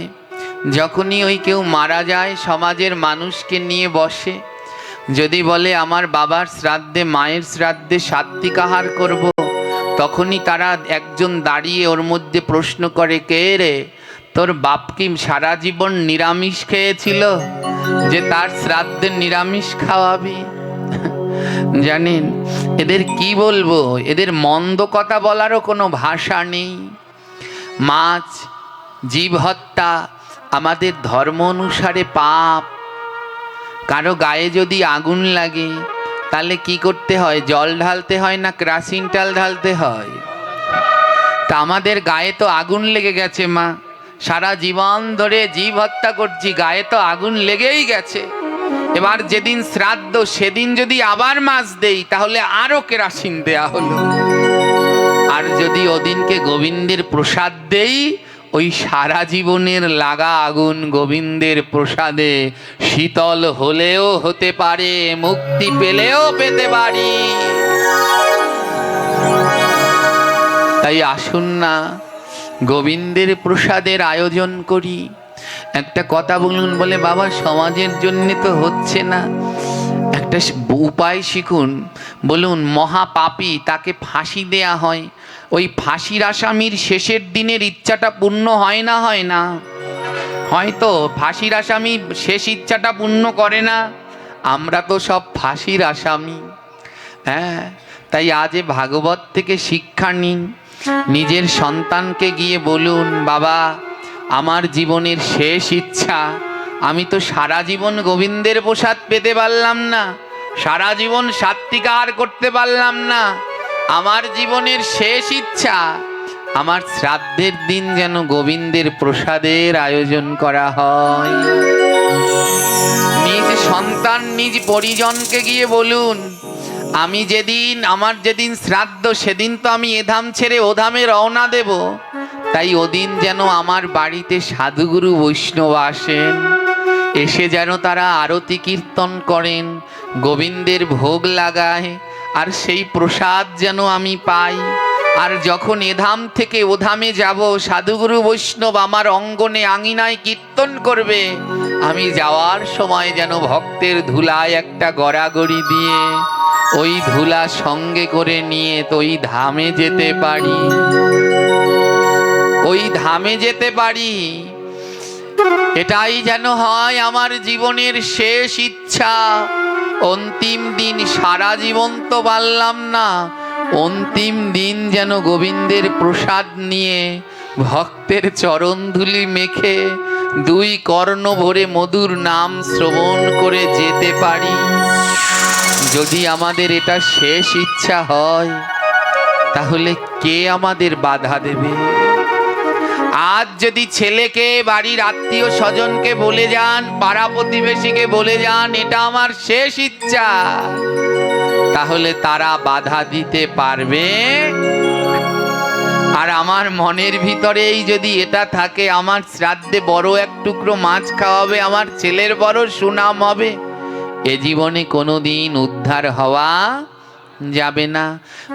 যখনই ওই কেউ মারা যায়, সমাজের মানুষকে নিয়ে বসে, যদি বলে আমার বাবার শ্রাদ্ধে, মায়ের শ্রাদ্ধে সাত্বিক আহার করব, তখনই তারা একজন দাঁড়িয়ে ওর মধ্যে প্রশ্ন করে, কে রে, তোর বাপ কি সারা জীবন নিরামিষ খেয়েছিল যে তার শ্রাদ্ধে নিরামিষ খাওয়াবি? জানেন এদের কি বলবো, এদের মন্দ কথা বলারও কোনো ভাষা নেই। মাছ, জীব হত্যা আমাদের ধর্ম অনুসারে পাপ। কারো গায়ে যদি আগুন লাগে তাহলে কি করতে হয়? জল ঢালতে হয় না কেরোসিন তেল ঢালতে হয়? তা আমাদের গায়ে তো আগুন লেগে গেছে মা, সারা জীবন ধরে জীব হত্যা করছি, গায়ে তো আগুন লেগেই গেছে। এবার যেদিন শ্রাদ্ধ সেদিন যদি আবার মাছ দেই তাহলে আরো কেরোসিন দেয়া হলো। আর যদি ওদিনকে গোবিন্দের প্রসাদ দেই, ওই সারা জীবনের লাগা আগুন গোবিন্দের প্রসাদে শীতল হলেও হতে পারে, মুক্তি পেলেও পেতে পারি। তাই আসুন না গোবিন্দের প্রসাদের আয়োজন করি। একটা কথা বলুন, বলে বাবা সমাজের জন্য তো হচ্ছে না, একটা উপায় শিখুন। বলুন মহাপাপী তাকে ফাঁসি দেয়া হয়, ওই ফাঁসির আসামির শেষের দিনের ইচ্ছাটা পূর্ণ হয় না? হয় না? হয়তো ফাঁসির আসামি শেষ ইচ্ছাটা পূর্ণ করে না। আমরা তো সব ফাঁসির আসামি। হ্যাঁ, তাই আজ এ ভাগবত থেকে শিক্ষা নিন, নিজের সন্তানকে গিয়ে বলুন, বাবা আমার জীবনের শেষ ইচ্ছা, আমি তো সারা জীবন গোবিন্দের প্রসাদ পেতে পারলাম না, সারা জীবন সাত্বিকার করতে পারলাম না, আমার জীবনের শেষ ইচ্ছা আমার শ্রাদ্ধের দিন যেন গোবিন্দের প্রসাদের আয়োজন করা হয়। নিজ সন্তান নিজ পরিজনকে গিয়ে বলুন, আমি আমার যেদিন শ্রাদ্ধ সেদিন তো আমি এধাম ছেড়ে ওধামে রওনা দেব, তাই ওদিন যেন আমার বাড়িতে সাধুগুরু বৈষ্ণব আসেন, এসে যেন তারা আরতি কীর্তন করেন, গোবিন্দের ভোগ লাগায়, আর সেই প্রসাদ যেন আমি পাই। আর যখন এধাম থেকে ওধামে যাব, সাধুগুরু বৈষ্ণব আমার অঙ্গনে আঙিনায় কীর্তন করবে, আমি যাওয়ার সময় যেন ভক্তের ধুলায় একটা গড়াগড়ি দিয়ে ওই ধুলা সঙ্গে করে নিয়ে তো ওই ধামে যেতে পারি, ওই ধামে যেতে পারি। এটাই যেন হয় আমার জীবনের শেষ ইচ্ছা। অন্তিম দিন, সারা জীবন তো পারলাম না, অন্তিম দিন যেন গোবিন্দের প্রসাদ নিয়ে ভক্তের চরণধুলি মেখে দুই কর্ণ ভরে মধুর নাম শ্রবণ করে যেতে পারি। যদি আমাদের এটা শেষ ইচ্ছা হয়, তাহলে কে আমাদের বাধা দেবে? আজ যদি ছেলেকে, বাড়ির আত্মীয় স্বজনকে বলে যান, পাড়া প্রতিবেশীকে বলে যান, এটা আমার শেষ ইচ্ছা, তাহলে তারা বাধা দিতে পারবে? আর আমার মনের ভিতরেই যদি এটা থাকে, আমার শ্রাদ্ধে বড় এক টুকরো মাছ খাওয়াবে, আমার ছেলের বড় সুনাম হবে, এ জীবনে কোনোদিন উদ্ধার হওয়া যাবে না।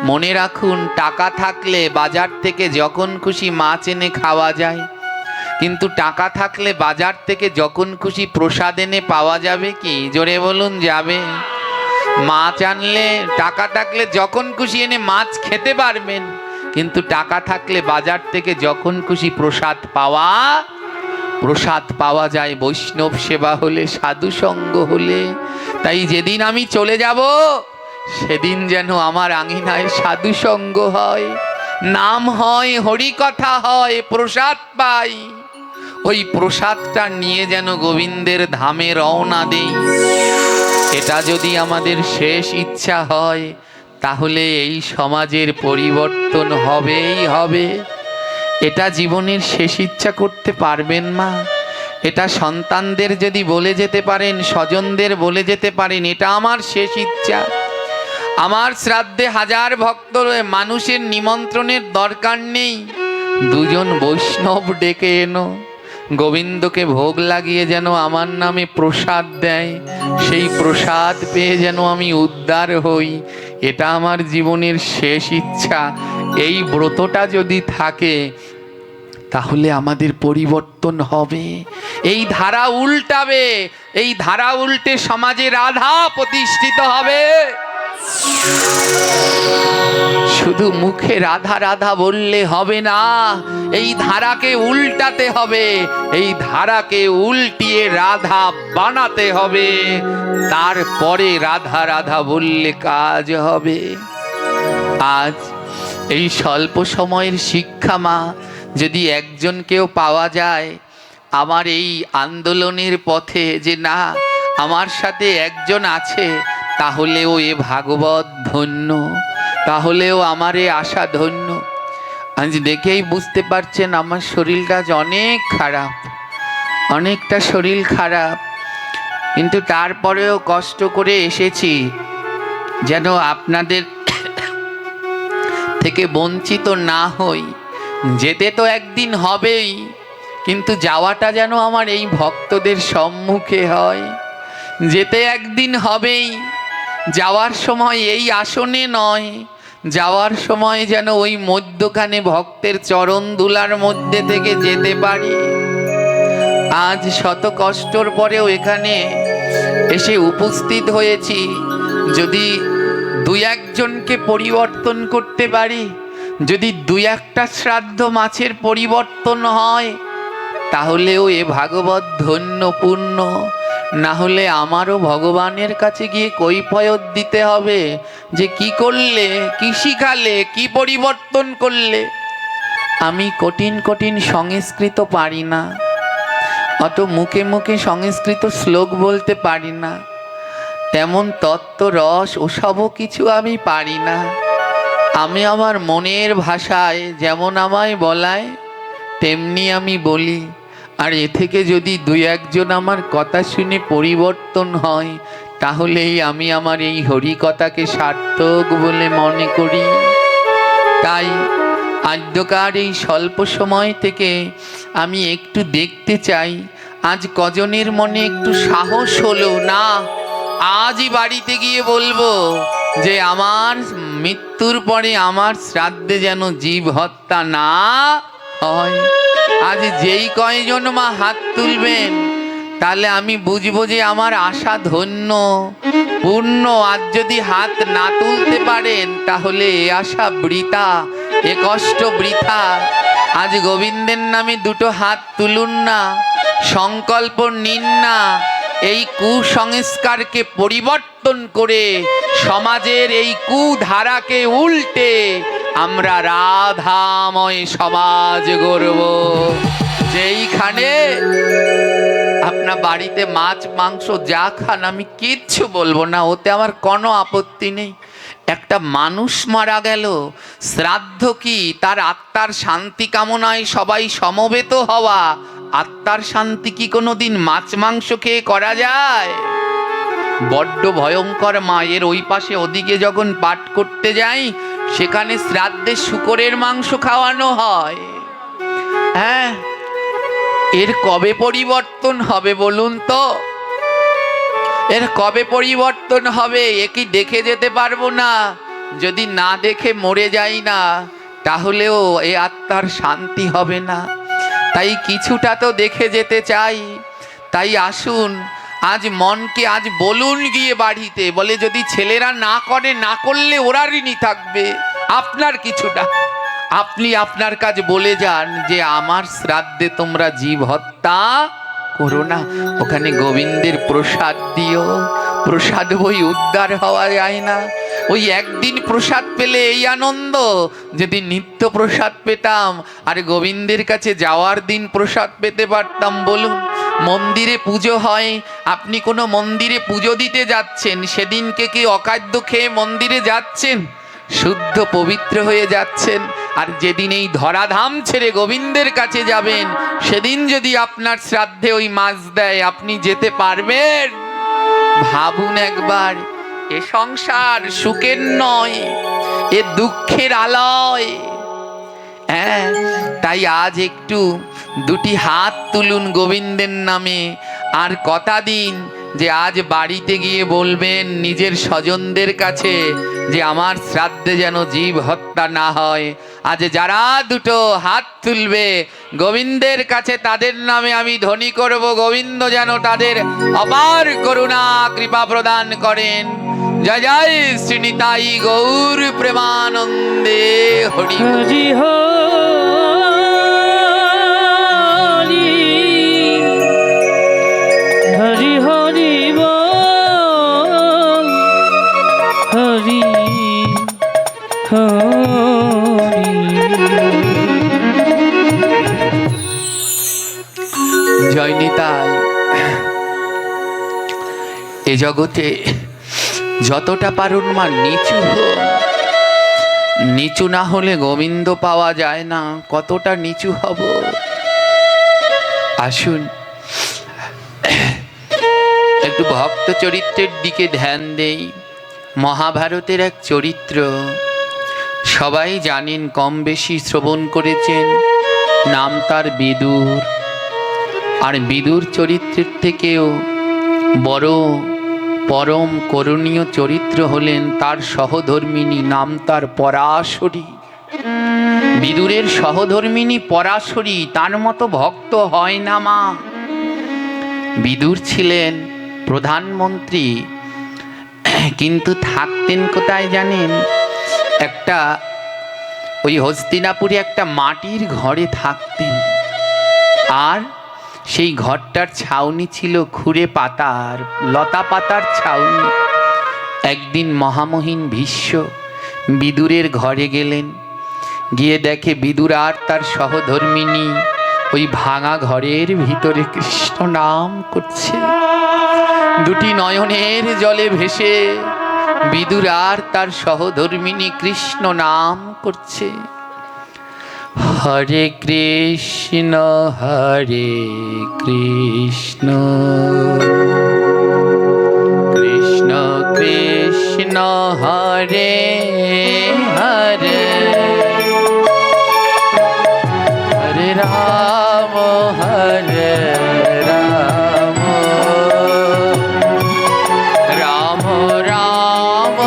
মনে রাখুন, টাকা থাকলে বাজার থেকে যখন খুশি মাছ এনে খাওয়া যায়, কিন্তু টাকা থাকলে বাজার থেকে যখন খুশি প্রসাদ এনে পাওয়া যাবে কি? জোরে বলুন, যাবে? মাছ আনলে, টাকা থাকলে যখন খুশি এনে মাছ খেতে পারবেন, কিন্তু টাকা থাকলে বাজার থেকে যখন খুশি প্রসাদ পাওয়া যায় বৈষ্ণব সেবা হলে, সাধু সঙ্গ হলে। তাই যেদিন আমি চলে যাব, সেদিন যেন আমার আঙিনায় সাধু সঙ্গ হয়, নাম হয়, হরিকথা হয়, প্রসাদ পাই। ওই প্রসাদটা নিয়ে যেন গোবিন্দের ধামে রওনা দেই। এটা যদি আমাদের শেষ ইচ্ছা হয়, তাহলে এই সমাজের পরিবর্তন হবেই হবে। এটা জীবনের শেষ ইচ্ছা করতে পারবেন মা? এটা সন্তানদের যদি বলে যেতে পারেন, স্বজনদের বলে যেতে পারেন, এটা আমার শেষ ইচ্ছা, আমার শ্রাদ্ধে হাজার ভক্ত মানুষের নিমন্ত্রণের দরকার নেই, দুজন বৈষ্ণব ডেকে এনো, গোবিন্দকে ভোগ লাগিয়ে যেন আমার নামে প্রসাদ দেয়, সেই প্রসাদ পেয়ে যেন আমি উদ্ধার হই, এটা আমার জীবনের শেষ ইচ্ছা। এই ব্রতটা যদি থাকে, তাহলে আমাদের পরিবর্তন হবে, এই ধারা উল্টাবে, এই ধারা উল্টে সমাজে রাধা প্রতিষ্ঠিত হবে। শুধু মুখে রাধা রাধা বললে হবে না, এই ধারাকে উল্টাতে হবে, এই ধারাকে উল্টিয়ে রাধা বানাতে হবে, তারপরে রাধা রাধা বললে কাজ হবে। আজ এই স্বল্প সময়ের শিক্ষা মা, যদি একজনকেও পাওয়া যায় আমার এই আন্দোলনের পথে, যে না আমার সাথে একজন আছে, তাহলেও এ ভাগবত ধন্য, তাহলেও আমার এ আশা ধন্য। আজ দেখেই বুঝতে পারছেন আমার শরীরটা অনেক খারাপ, অনেকটা শরীর খারাপ, কিন্তু তারপরেও কষ্ট করে এসেছি যেন আপনাদের থেকে বঞ্চিত না হই। যেতে তো একদিন হবেই, কিন্তু যাওয়াটা যেন আমার এই ভক্তদের সম্মুখে হয়। যেতে একদিন হবেই, যাওয়ার সময় এই আসনে নয়, যাওয়ার সময় যেন ওই মধ্যখানে ভক্তের চরণ দুলার মধ্যে থেকে যেতে পারি। আজ শত কষ্টর পরেও এখানে এসে উপস্থিত হয়েছি, যদি দুই একজনকে পরিবর্তন করতে পারি, যদি দুই একটা শ্রাদ্ধ মাছের পরিবর্তন হয়, তাহলেও এ ভাগবত ধন্য পূর্ণ। না হলে আমারও ভগবানের কাছে গিয়ে কৈফিয়ত দিতে হবে যে কি করলে, কি শিখালে, কি পরিবর্তন করলে। আমি কঠিন কঠিন সংস্কৃত পারি না, অত মুখে মুখে সংস্কৃত শ্লোক বলতে পারি না, তেমন তত্ত্ব রস ওসবও কিছু আমি পারি না। আমি আমার মনের ভাষায় যেমন আমায় বলায় তেমনি আমি বলি। আর এ থেকে যদি দুই একজন আমার কথা শুনে পরিবর্তন হয়, তাহলেই আমি আমার এই হরিকথাকে সার্থক বলে মনে করি। তাই আদ্যকার এই স্বল্প সময় থেকে আমি একটু দেখতে চাই আজ কজনের মনে একটু সাহস হলো না আজই বাড়িতে গিয়ে বলবো যে আমার মৃত্যুর পরে আমার শ্রাদ্ধে যেন জীব হত্যা না হয়। আজ যেই কয়জন মা হাত তুলবেন, তাহলে আমি বুঝবো যে আমার আশা ধন্য পূর্ণ। আজ যদি হাত না তুলতে পারেন, তাহলে এ আশা বৃথা, এ কষ্ট বৃথা। আজ গোবিন্দের নামে দুটো হাত তুলুন না, সংকল্প নিন না। এই কুসংস্কারকে পরিবর্তন করে সমাজের এই কুধারাকে উল্টে আমরা রাধাময় সমাজ গড়ব, যেইখানে আপনার বাড়িতে মাছ মাংস যা খান আমি কিচ্ছু বলবো না, ওতে আমার কোনো আপত্তি নেই। একটা মানুষ মারা গেল, শ্রাদ্ধ কি তার আত্মার শান্তি কামনায় সবাই সমবেত হওয়া। আত্মার শান্তি কি কোনোদিন মাছ মাংস খেয়ে করা যায়? বড্ড ভয়ঙ্কর। মায়ের ওই পাশে ওদিকে যখন পাঠ করতে যাই, সেখানে শ্রাদ্ধে শূকরের মাংস খাওয়ানো হয়। হ্যাঁ, এর কবে পরিবর্তন হবে বলুন তো? এর কবে পরিবর্তন হবে? এ কি দেখে যেতে পারবো না? যদি না দেখে মরে যাই না, তাহলেও এ আত্মার শান্তি হবে না। তাই কিছুটা তো দেখে যেতে চাই। তাই আসুন, আজ মনকে আজ বলুন গিয়ে বাড়িতে, বলে যদি ছেলেরা না করে, না করলে ওরা ঋণী থাকবে। আপনার কিছুটা আপনি আপনার কাজ বলে যান যে আমার শ্রাদ্ধে তোমরা জীব হত্যা করো না, ওখানে গোবিন্দের প্রসাদ দিও। প্রসাদ বই উদ্ধার হওয়া যায় না। ওই একদিন প্রসাদ পেলে এই আনন্দ, যদি নিত্য প্রসাদ পেতাম আর গোবিন্দের কাছে যাওয়ার দিন প্রসাদ পেতে পারতাম বলুন। মন্দিরে পুজো হয়, আপনি কোনো মন্দিরে পুজো দিতে যাচ্ছেন, সেদিনকে কি অখাদ্য খেয়ে মন্দিরে যাচ্ছেন? শুদ্ধ পবিত্র হয়ে যাচ্ছেন। আর যেদিন এই ধরাধাম ছেড়ে গোবিন্দের কাছে যাবেন, সেদিন যদি আপনার শ্রাদ্ধে ওই মাছ দেয়, আপনি যেতে পারবেন? ভাবুন একবার। এ সংসার সুখের নয়, এ দুঃখের আলয়। হ্যাঁ, তাই আজ একটু দুটি হাত তুলুন গোবিন্দের নামে, আর কথা দিন যে আজ বাড়িতে গিয়ে বলবেন নিজের স্বজনদের কাছে যে আমার শ্রাদ্ধে যেন জীব হত্যা না হয়। আজ যারা দুটো হাত তুলবে গোবিন্দের কাছে, তাদের নামে আমি ধ্বনি করব, গোবিন্দ যেন তাদের অপার করুণা কৃপা প্রদান করেন। জয় জয় শ্রী নিতাই গৌর প্রেমানন্দে। হরি হরি হরি হরি হরি হরি। জয় নিতাই। এ জগতে যতটা পারুন মা নিচু হন, নিচু না হলে গোবিন্দ পাওয়া যায় না। কতটা নিচু হব? আসুন একটু ভক্ত চরিত্রের দিকে ধ্যান দেই। মহাভারতের এক চরিত্র, সবাই জানেন, কম বেশি শ্রবণ করেছেন, নাম তার বিদুর। আর বিদুর চরিত্রের থেকেও বড় পরম করুণীয় চরিত্র হলেন তার সহধর্মিণী, নাম তার পরাশরী। বিদুরের সহধর্মিণী পরাশরী, তার মতো ভক্ত হয় না মা। বিদুর ছিলেন প্রধানমন্ত্রী, কিন্তু থাকতেন কোথায় জানেন? একটা ওই হস্তিনাপুরে একটা মাটির ঘরে থাকতেন। আর সেই ঘরটার ছাউনি ছিল খুরে পাতার, লতা পাতার ছাউনি। একদিন মহামহিম ভীষ্ম বিদুরের ঘরে গেলেন। গিয়ে দেখে বিদুর আর তার সহধর্মিণী ওই ভাঙা ঘরের ভিতরে কৃষ্ণ নাম করছে। দুটি নয়নের জলে ভেসে বিদুর আর তার সহধর্মিণী কৃষ্ণ নাম করছে। হরে কৃষ্ণ হরে কৃষ্ণ কৃষ্ণ কৃষ্ণ হরে হরে হরে রাম হরে রাম রাম রাম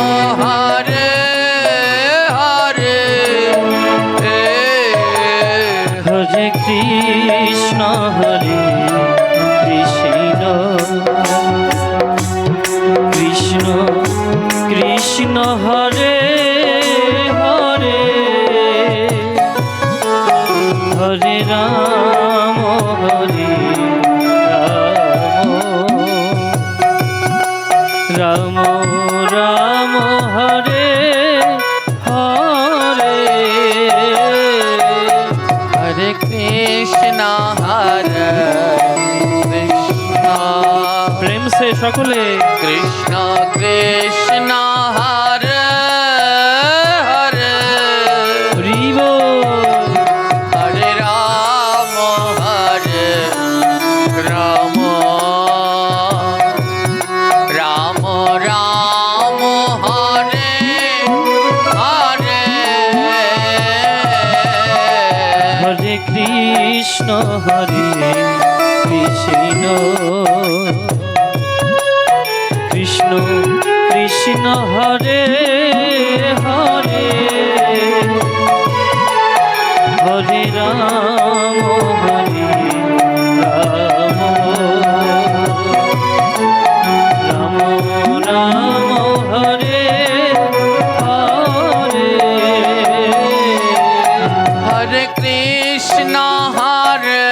হরে হরে হরে কৃষ্ণ হরে কৃষ্ণ কৃষ্ণ কৃষ্ণ হরে হরে হরে রাম হরে রাম রাম রাম হরে হরে হরে কৃষ্ণ হরে কৃষ্ণ প্রেম সে সকলে কৃষ্ণ কৃষ্ণ হরে হরে হরিব হরে রাম রাম রাম রাম হরে হরে হরে কৃষ্ণ হরে কৃষ্ণ কৃষ্ণ কৃষ্ণ হরে হরে হরে রাম হরে রাম রাম রাম হরে হরে হরে কৃষ্ণ হরে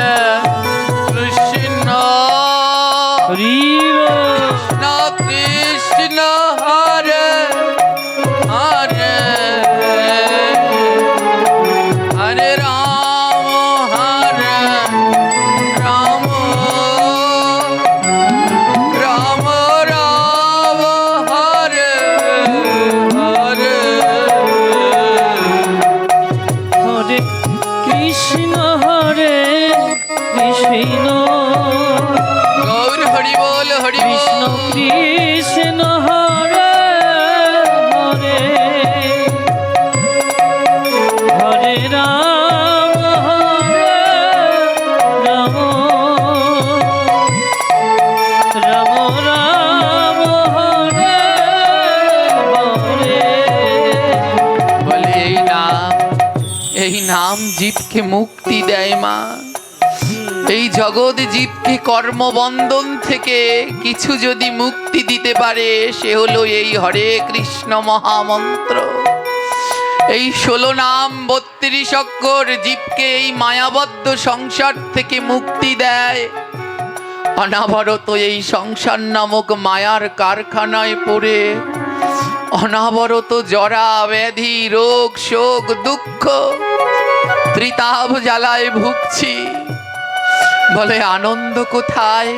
কৃষ্ণ হরিব কৃষ্ণ হরে হরে হরে রাম রাম রাম রাম হরে হরে হরে কৃষ্ণ হরে কৃষ্ণ গৌর হরি বল হরি কৃষ্ণ কৃষ্ণ হরে হরে হরে রাম রাম রাম রাম হরে হরে বলে এই নাম জীবকে মুক্তি দেয় মা। এই জগৎ জীবকে কর্মবন্ধন থেকে কিছু যদি মুক্তি দিতে পারে সে হলো এই হরে কৃষ্ণ মহামন্ত্র। এই 16 নাম 32 অক্ষর জীবকে এই মায়াবদ্ধ সংসার থেকে মুক্তি দেয়। অনাবরত এই সংসার নামক মায়ার কারখানায় পড়ে অনাবরত জরা ব্যাধি রোগ শোক দুঃখ ত্রিতাপ জ্বালায় ভুগছি। বলে আনন্দ কোথায়?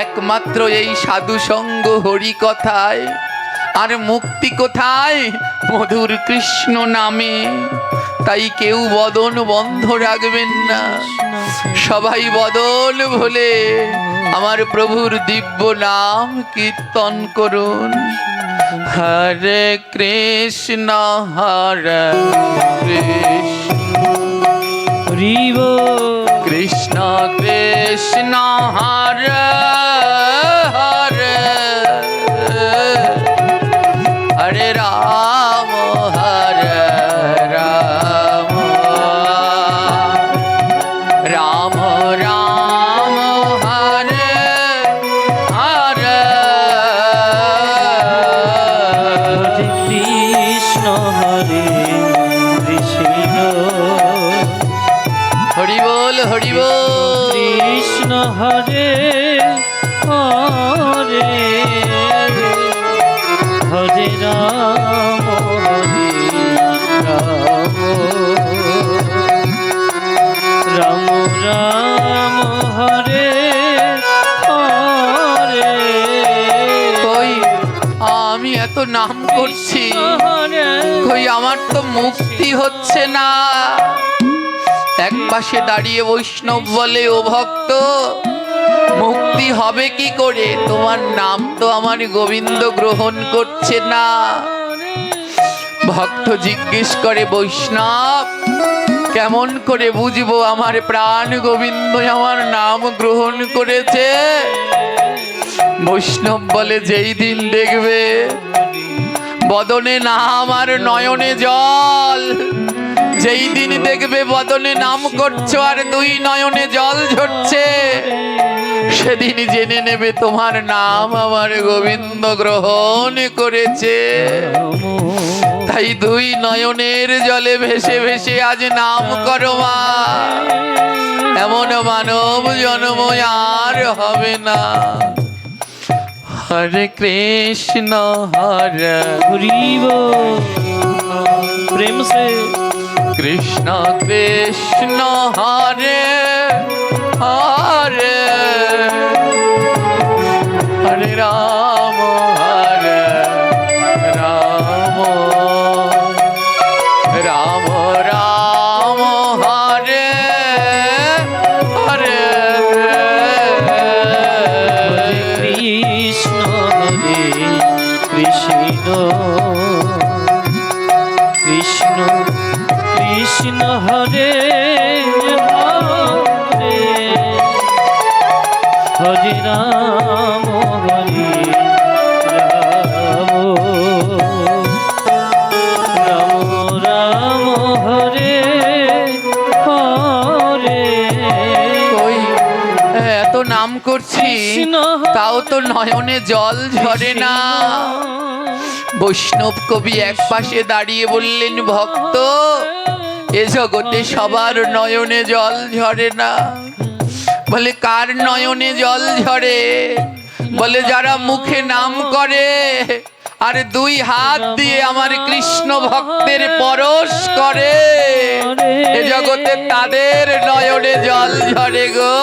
একমাত্র এই সাধু সঙ্গ হরি কথায়। আর মুক্তি কোথায়? মধুর কৃষ্ণ নামে। তাই কেউ বদন বন্ধ রাখবেন না, সবাই বদন ভুলে আমার প্রভুর দিব্য নাম কীর্তন করুন। হরে কৃষ্ণ হরে কৃষ্ণ হরিব কৃষ্ণ কৃষ্ণ হরে হরে হরে রাম রাম রাম রাম হরে হরে হরে কৃষ্ণ হরে কৃষ্ণ হরি বল হরি বল কৃষ্ণ রাম রাম হরে হরে কই আমি এত নাম করছি, কই আমার তো মুক্তি হচ্ছে না। এক পাশে দাঁড়িয়ে বৈষ্ণব বলে, ও ভক্ত, মুক্তি হবে কি করে? তোমার নাম তো আমার গোবিন্দ গ্রহণ করছে না। ভক্ত জিজ্ঞেস করে, বৈষ্ণব কেমন করে বুঝবো আমার প্রাণ গোবিন্দ আমার নাম গ্রহণ করেছে? বৈষ্ণব বলে, যেই দিন দেখবে বদনে নাম আর নয়নে জল, যেই দিন দেখবে বদনে নাম করছো আর দুই নয়নে জল ঝরছে, সেদিন জেনে নেবে তোমার নাম আমার গোবিন্দ গ্রহণ করেছে। তাই দুই নয়নের জলে ভেসে ভেসে আজ নাম করো মা, এমন মানব জন্ম আর হবে না। হরে কৃষ্ণ হরে হরিব প্রেম সে কৃষ্ণ কৃষ্ণ হরে হরে হরে রাম হরে রাম রাম রাম হরে হরে কৃষ্ণ হরে কৃষ্ণ কৃষ্ণ কৃষ্ণ হরে হরে হরে রাম হরে রাম রাম রাম হরে হরে ওই এত নাম করছি তাও তো নয়নে জল ঝরে না। বৈষ্ণব কবি এক পাশে দাঁড়িয়ে বললেন, ভক্ত এ জগতে সবার নয়নে জল ঝরে না। বলে, কার নয়নে জল ঝরে? বলে, যারা মুখে নাম করে আর দুই হাত দিয়ে আমার কৃষ্ণ ভক্তের পরশ করে, এ জগতে তাদের নয়নে জল ঝরে গো।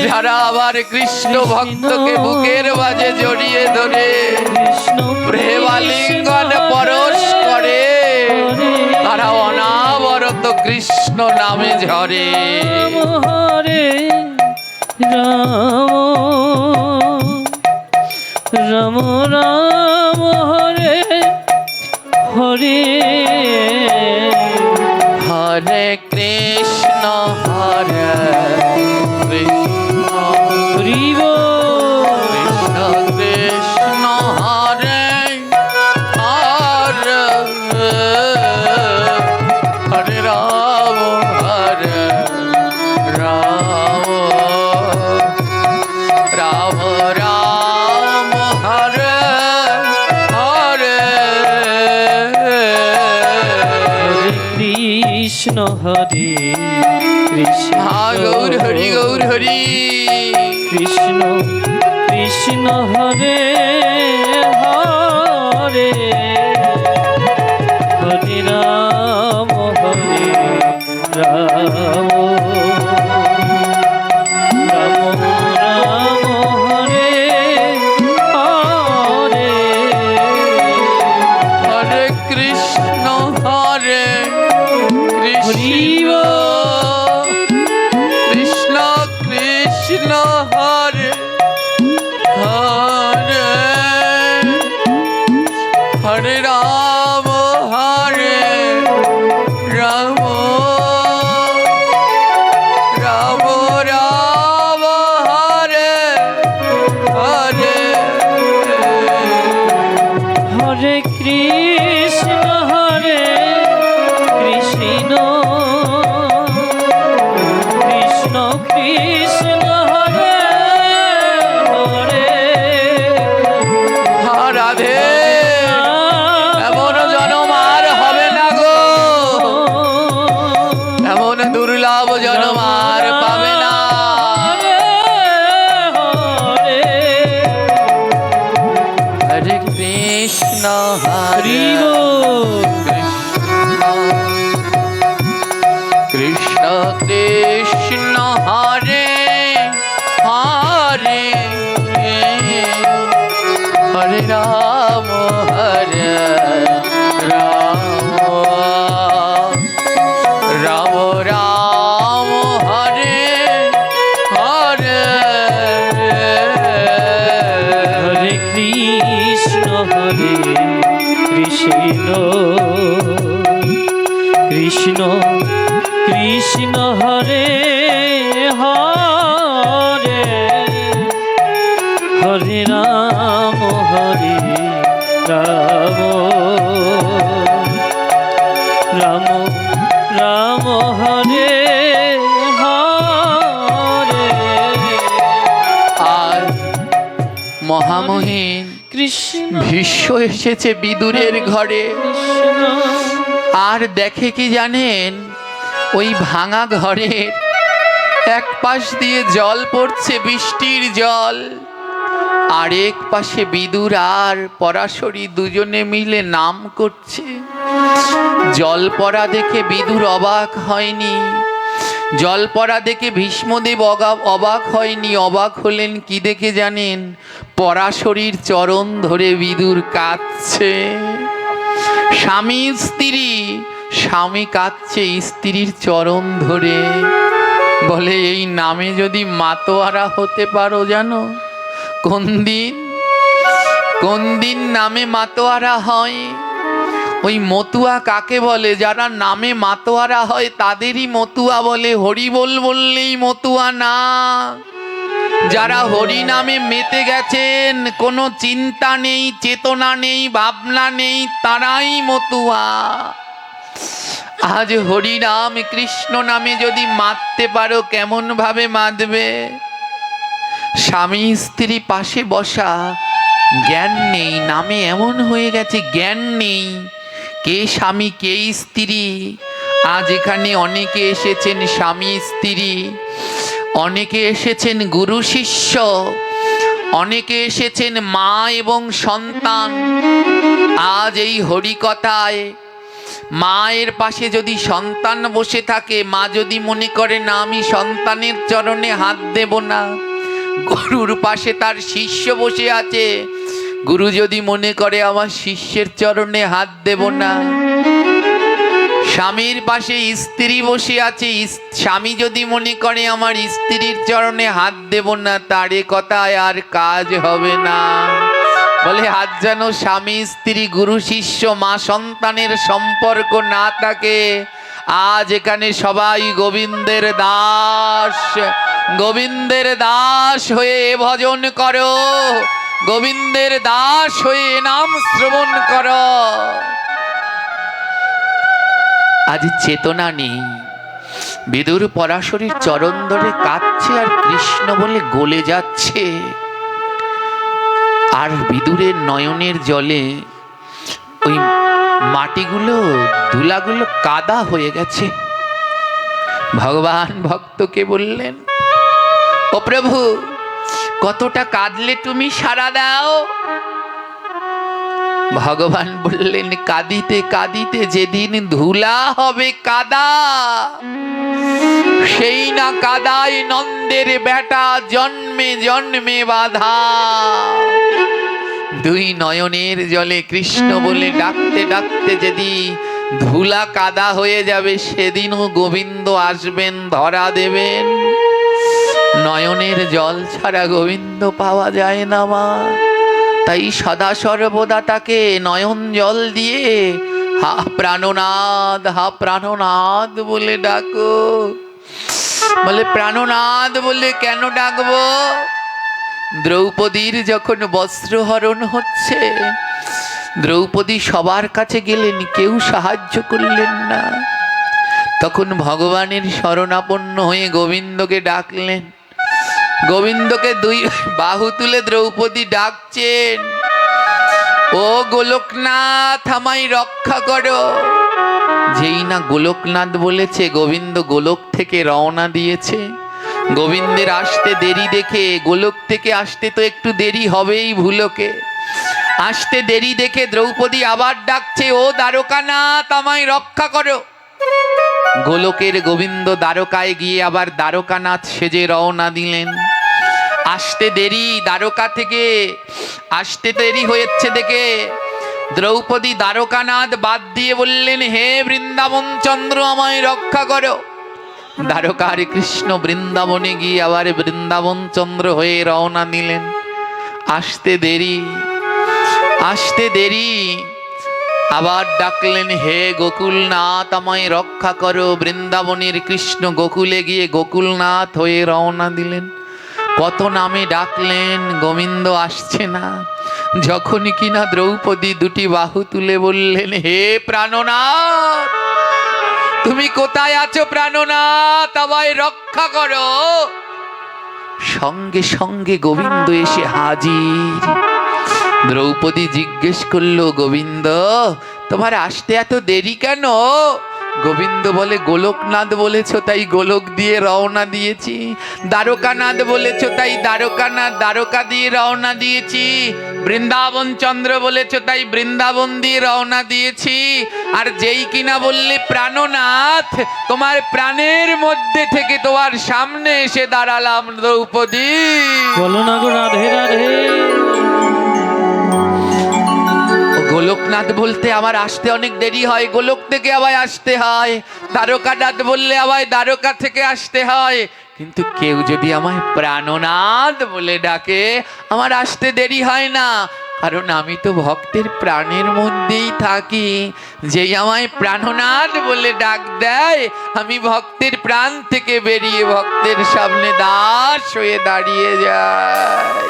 যারা আবার কৃষ্ণ ভক্তকে বুকের মাঝে জড়িয়ে ধরে প্রেমালিঙ্গন পরশ করে, তারা অনাবরত কৃষ্ণ নামে ঝরে। হরে রাম রাম রাম হরে হরে হরে কৃষ্ণ হরে কৃষ্ণ হরিব কৃষ্ণ কৃষ্ণ হরে হরে হরে রাম হরে রাম রাম রাম হরে হরে কৃষ্ণ হরে কৃষ্ণ গৌর হরি গৌর হরি কৃষ্ণ কৃষ্ণ হরে হরে হরে রাম রাম রাম রাম হরে হরে হরে কৃষ্ণ হরে কৃষ্ণ কৃষ্ণ কৃষ্ণ হরে হরে হরে রাম হরে রাম রাম রাম হরে হরে হরে কৃষ্ণ হরে কৃষ্ণ কৃষ্ণ কৃষ্ণ হরে হরে রাধে এমন জনম আর হবে না গো, এমন দুর্লভ জনম আর পাবে না। হরে কৃষ্ণ হরি হরে বল। কৃষ্ণ কৃষ্ণ হরে হরে হরে রাম রাম রাম হরে হরে হরে কৃষ্ণ কৃষ্ণ কৃষ্ণ হরে হরে হরে রাম রাম রাম হরে হরে। আর মহামহিম কৃষ্ণ ভীষ্ম এসেছে বিদুরের ঘরে, কৃষ্ণ আর দেখে কি জানেন, ওই ভাঙা ঘরের এক পাশ দিয়ে জল পড়ছে, বৃষ্টির জল, আরেক পাশে বিদুর আর পরাশরী দুজনে মিলে নাম করছে। জল পড়া দেখে বিদুর অবাক হয়নি, জল পড়া দেখে ভীষ্মদেব অবাক হয়নি। অবাক হলেন কি দেখে জানেন? পরাশরীর চরণ ধরে বিদুর কাঁদছে। স্বামী স্ত্রী, স্বামী কাঁদছে স্ত্রীর চরণ ধরে, বলে এই নামে যদি মাতোয়ারা হতে পারো, জানো কোন দিন নামে মাতোয়ারা হয়? ওই মতুয়া কাকে বলে? যারা নামে মাতোয়ারা হয় তাদেরই মতুয়া বলে। হরি বল বললেই মতুয়া না। যারা হরি নামে মেতে গেছেন, কোনো চিন্তা নেই, চেতনা নেই, ভাবনা নেই, তারাই মতুয়া। আজ হরি নাম কৃষ্ণ নামে যদি মাততে পারো, কেমন ভাবে মাতবে? স্বামী স্ত্রী পাশে বসা, জ্ঞান নেই, নামে এমন হয়ে গেছে জ্ঞান নেই কে স্বামী কে স্ত্রী। আজ এখানে অনেকে এসেছেন স্বামী স্ত্রী, অনেকে এসেছেন গুরু শিষ্য, অনেকে এসেছেন মা এবং সন্তান। আজ এই হরিকথায় মায়ের পাশে যদি সন্তান বসে থাকে, মা যদি মনে করে না আমি সন্তানের চরণে হাত দেব না, গুরুর পাশে তার শিষ্য বসে আছে, গুরু যদি মনে করে আমার শিষ্যের চরণে হাত দেব না, স্বামীর পাশে স্ত্রী বসে আছে, স্বামী যদি মনে করে আমার স্ত্রীর চরণে হাত দেব না, তার এ কথায় আর কাজ হবে না। বলে আজ যেন স্বামী স্ত্রী গুরু শিষ্য মা সন্তানের সম্পর্ক না থাকে, আজ এখানে সবাই গোবিন্দের দাস, গোবিন্দের দাস হয়ে ভজন করো, গোবিন্দের দাস হয়ে নাম শ্রবণ করো। আজ চেতনা নেই। বিদুর পরাশরীর চরণ ধরে কাঁদছে আর কৃষ্ণ বলে গলে যাচ্ছে। আর বিদুরের নয়নের জলে ওই মাটিগুলো ধুলাগুলো কাদা হয়ে গেছে। ভগবান ভক্তকে বললেন, ও প্রভু, কতটা কাঁদলে তুমি সাড়া দাও? ভগবান বললেন, কাঁদিতে কাঁদিতে যেদিন ধুলা হবে কাদা, সেই না কাদায় নন্দের বেটা জন্মে জন্মে বাধা। দুই নয়নের জলে কৃষ্ণ বলে ডাকতে ডাকতে যেদিন ধুলা কাদা হয়ে যাবে, সেদিনও গোবিন্দ আসবেন, ধরা দেবেন। নয়নের জল ছাড়া গোবিন্দ পাওয়া যায় না মা, তাই সদা সর্বদা তাকে নয়ন জল দিয়ে হা প্রাণনাথ, হা প্রাণনাথ বলে ডাকো। বলে প্রাণনাথ বলে কেন ডাকবো? দ্রৌপদীর যখন বস্ত্রহরণ হচ্ছে, দ্রৌপদী সবার কাছে গেলেন, কেউ সাহায্য করলেন না। তখন ভগবানের শরণাপন্ন হয়ে গোবিন্দকে ডাকলেন। গোবিন্দকে দুই বাহু তুলে দ্রৌপদী ডাকছেন, ও গোলকনাথ আমায় রক্ষা করো। যেই না গোলকনাথ বলেছে, গোবিন্দ গোলক থেকে রওনা দিয়েছে। গোবিন্দের আসতে দেরি দেখে, গোলক থেকে আসতে তো একটু দেরি হবেই ভুলোকে, আসতে দেরি দেখে দ্রৌপদী আবার ডাকছে, ও দ্বারকানাথ আমায় রক্ষা করো। গোলকের গোবিন্দ দ্বারকায় গিয়ে আবার দ্বারকানাথ সেজে রওনা দিলেন। আসতে দেরি, দ্বারকা থেকে আসতে দেরি হয়েছে দেখে দ্রৌপদী দ্বারকানাথ বাদ দিয়ে বললেন, হে বৃন্দাবন চন্দ্র আমায় রক্ষা করো। দ্বারকার কৃষ্ণ বৃন্দাবনে গিয়ে আবার বৃন্দাবন চন্দ্র হয়ে রওনা নিলেন। আসতে দেরি, আসতে দেরি, আবার ডাকলেন, হে গোকুলনাথ আমায় রক্ষা করো। বৃন্দাবনের কৃষ্ণ গোকুলে গিয়ে গোকুলনাথ হয়ে রওনা দিলেন। কত নামে ডাকলেন, গোবিন্দ আসছে না। যখনই কিনা দ্রৌপদী দুটি বাহু তুলে বললেন, হে প্রাণনাথ তুমি কোথায় আছো প্রাণনাথ, আমায় রক্ষা করো, সঙ্গে সঙ্গে গোবিন্দ এসে হাজির। দ্রৌপদী জিজ্ঞেস করলো, গোবিন্দ তোমার আসতে এত দেরি কেন? গোবিন্দ বলে, গোলকনাথ বলেছ তাই গোলক দিয়ে রওনা দিয়েছি, দ্বারকানাথ বলেছ তাই দ্বারকা দিয়ে রওনা দিয়েছি, বৃন্দাবন চন্দ্র বলেছ তাই বৃন্দাবন দিয়ে রওনা দিয়েছি। আর যেই কিনা বললে প্রাণনাথ, তোমার প্রাণের মধ্যে থেকে তোমার সামনে এসে দাঁড়ালাম দ্রৌপদী। বলো না গো রাধে রাধে। গোলকনাথ বলতে আমার আসতে অনেক দেরি হয়, গোলক থেকে আবার আসতে হয়। দ্বারকানাথ বললে আবার দ্বারকা থেকে আসতে হয়। কিন্তু কেউ যদি আমায় প্রাণনাথ বলে ডাকে আমার আসতে দেরি হয় না, কারণ আমি তো ভক্তের প্রাণের মধ্যেই থাকি। যেই আমায় প্রাণনাথ বলে ডাক দেয় আমি ভক্তের প্রাণ থেকে বেরিয়ে ভক্তের সামনে দাস হয়ে দাঁড়িয়ে যাই।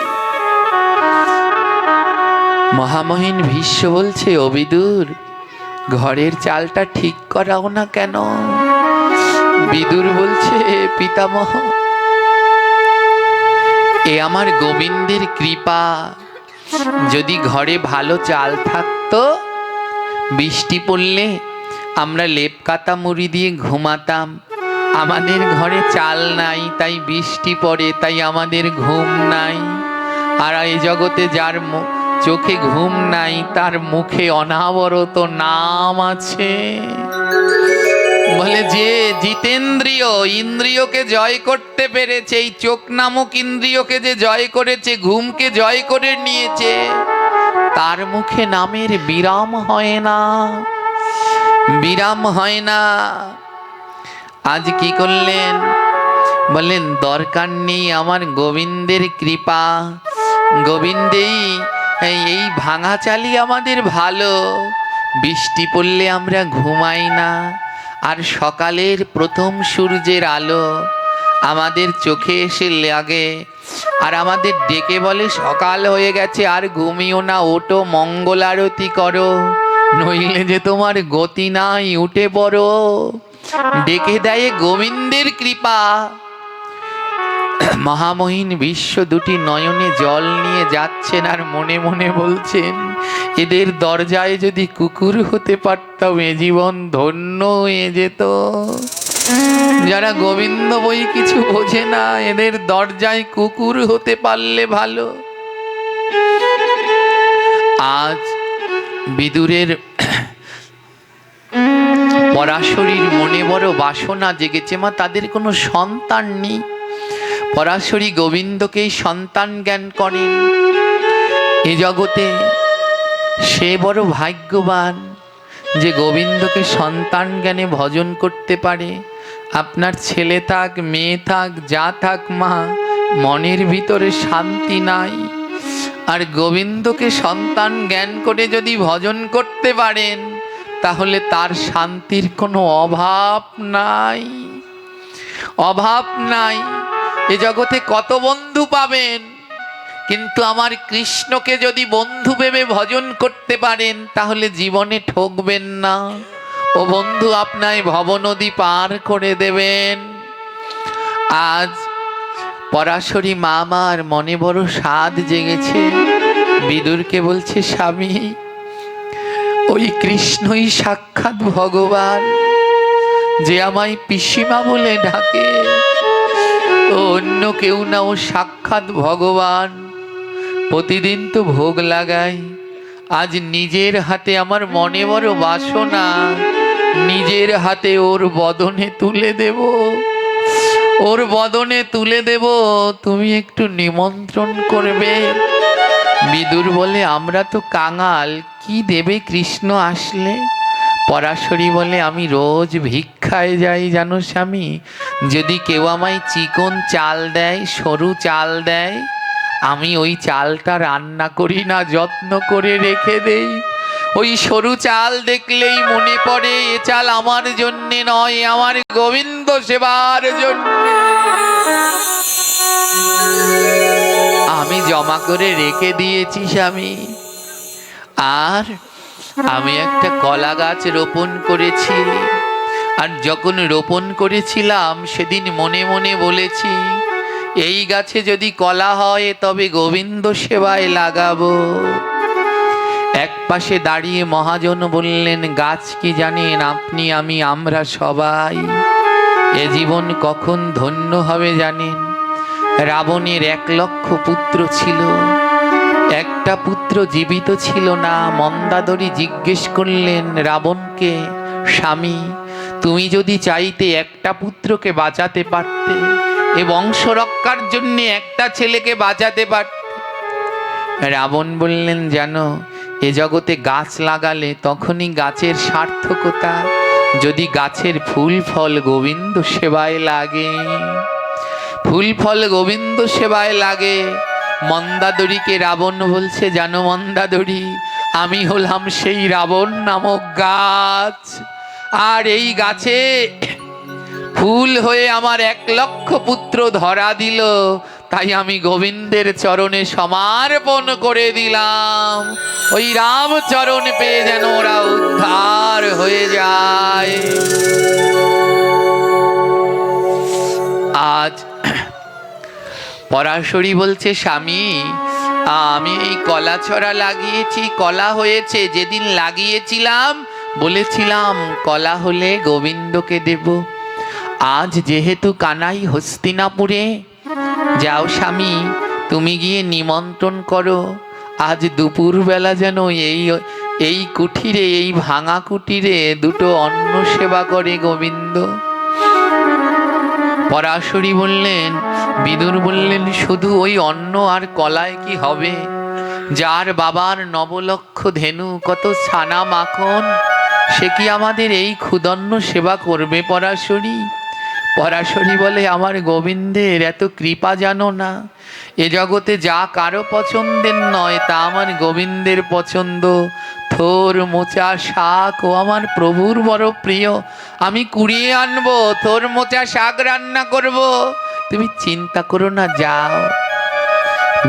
মহামহিন ভীষ্ম বলছে, ও বিদুর ঘরের চালটা ঠিক করাও না কেন? বিদুর বলছে, পিতামহ এ আমার গোবিন্দের কৃপা, যদি ঘরে ভালো চাল থাকতো বৃষ্টি পড়লে আমরা লেপ কাতা মুড়ি দিয়ে ঘুমাতাম। আমাদের ঘরে চাল নাই তাই বৃষ্টি পড়ে, তাই আমাদের ঘুম নাই। আর এই জগতে যার চোখে ঘুম নাই তার মুখে অনাবরত নাম আছে। বলে যে জিতেন্দ্রিয়, ইন্দ্রিয়কে জয় করতে পেরেছে, এই চোখ নামক ইন্দ্রিয়কে যে জয় করেছে, ঘুমকে জয় করে নিয়েছে, তার মুখে নামের বিরাম হয় না, বিরাম হয় না। আজ কি করলেন? বললেন দরকার নেই আমার গোবিন্দের কৃপা, গোবিন্দেই এই ভাঙা চালি আমাদের ভালো। বৃষ্টি পড়লে আমরা ঘুমাই না, আর সকালের প্রথম সূর্যের আলো আমাদের চোখে এসে লাগে, আর আমাদের ডেকে বলে সকাল হয়ে গেছে আর ঘুমিও না, ওঠো মঙ্গল আরতি করো, নইলে যে তোমার গতি নাই, উঠে পড়ো। ডেকে দেয় গোবিন্দের কৃপা। মহামহিন বিশ্ব দুটি নয়নে জল নিয়ে যাচ্ছেন আর মনে মনে বলছেন, এদের দরজায় যদি কুকুর হতে পারতাম এ জীবন ধন্য হয়ে যেত। যারা গোবিন্দ বই কিছু বোঝে না, এদের দরজায় কুকুর হতে পারলে ভালো। আজ বিদুরের পরাশরীর মনে বড় বাসনা জেগেছে, মা তাদের কোনো সন্তান নেই। পরাশরী গোবিন্দকেই সন্তান জ্ঞান করেন। এ জগতে সে বড় ভাগ্যবান যে গোবিন্দকে সন্তান জ্ঞানে ভজন করতে পারে। আপনার ছেলে থাক, মেয়ে থাক, যা থাক মা, মনের ভিতরে শান্তি নাই। আর গোবিন্দকে সন্তান জ্ঞান করে যদি ভজন করতে পারেন তাহলে তার শান্তির কোনো অভাব নাই, অভাব নাই। এ জগতে কত বন্ধু পাবেন, কিন্তু আমার কৃষ্ণকে যদি বন্ধু ভেবে ভজন করতে পারেন তাহলে জীবনে ঠকবেন না। ও বন্ধু আপনায় ভবনদী পার করে দেবেন। আজ পরাশরী মা আমার মনে বড় স্বাদ জেগেছে। বিদুরকে বলছে, স্বামী ওই কৃষ্ণই সাক্ষাৎ ভগবান, যে আমায় পিসিমা বলে ডাকে, ও অন্য কেউ না, ও সাক্ষাৎ ভগবান। প্রতিদিন তো ভোগ লাগাই, আজ নিজের হাতে আমার মনে বড় বাসনা, নিজের হাতে ওর বদনে তুলে দেব, ওর বদনে তুলে দেব, তুমি একটু নিমন্ত্রণ করবে। বিদুর বলে আমরা তো কাঙাল, কি দেবে কৃষ্ণ আসলে? পরাশরী বলে আমি রোজ ভিক্ষায় যাই জানো স্বামী, যদি কেউ আমায় চিকন চাল দেয়, সরু চাল দেয়, আমি ওই চালটা রান্না করি না, যত্ন করে রেখে দেই। ওই সরু চাল দেখলেই মনে পড়ে এ চাল আমার জন্যে নয়, আমার গোবিন্দ সেবার জন্য আমি জমা করে রেখে দিয়েছি স্বামী। আর আমি একটা কলা গাছ রোপণ করেছি, আর যখন রোপণ করেছিলাম সেদিন মনে মনে বলেছি এই গাছে যদি কলা হয় তবে গোবিন্দ সেবায় লাগাবো। এক পাশে দাঁড়িয়ে মহাজন বললেন, গাছ কি জানেন আপনি, আমি, আমরা সবাই এ জীবন কখন ধন্য হবে জানেন? রাবণের 1,00,000 পুত্র ছিল, একটা পুত্র জীবিত ছিল না। মন্দাদরী জিজ্ঞেস করলেন রাবণকে, স্বামী তুমি যদি চাইতে একটা পুত্রকে বাঁচাতে পারতে, এ বংশ রক্ষার জন্য একটা ছেলেকে বাঁচাতে পারতে। রাবণ বললেন, জানো এ জগতে গাছ লাগালে তখনই গাছের সার্থকতা, যদি গাছের ফুল ফল গোবিন্দ সেবায় লাগে, ফুল ফল গোবিন্দ সেবায় লাগে। মন্দাদরীকে রাবণ বলছে, জানো মন্দাদরী, আমি হলাম সেই রাবণ নামক গাছ, আর এই গাছে ফুল হয়ে আমার 1,00,000 পুত্র ধরা দিল, তাই আমি গোবিন্দের চরণে সমর্পণ করে দিলাম, ওই রাম চরণ পেয়ে যেন ওরা উদ্ধার হয়ে যায়। আজ পরাশরী বলছে, স্বামী আমি এই কলা ছড়া লাগিয়েছি, কলা হয়েছে, যেদিন লাগিয়েছিলাম বলেছিলাম কলা হলে গোবিন্দকে দেব। আজ যেহেতু কানাই হস্তিনাপুরে, যাও স্বামী তুমি গিয়ে নিমন্ত্রণ করো, আজ দুপুরবেলা যেন এই কুঠিরে, এই ভাঙা কুঠিরে দুটো অন্ন সেবা করে গোবিন্দ। পরাশরী বললেন, বিদুর বললেন, শুধু ওই অন্ন আর কলায় কি হবে? যার বাবার 9,00,000 ধেনু, কত ছানা মাখন, সে কি আমাদের এই ক্ষুদন্ন সেবা করবে পরাশরী? পরাশরী বলে, আমার গোবিন্দের এত কৃপা জানো না, এ জগতে যা কারো পছন্দের নয় তা আমার গোবিন্দের পছন্দ। থোর মোচা শাক ও আমার প্রভুর বড় প্রিয়, আমি কুড়িয়ে আনবো, থোর মোচা শাক রান্না করব, তুমি চিন্তা করো না, যাও।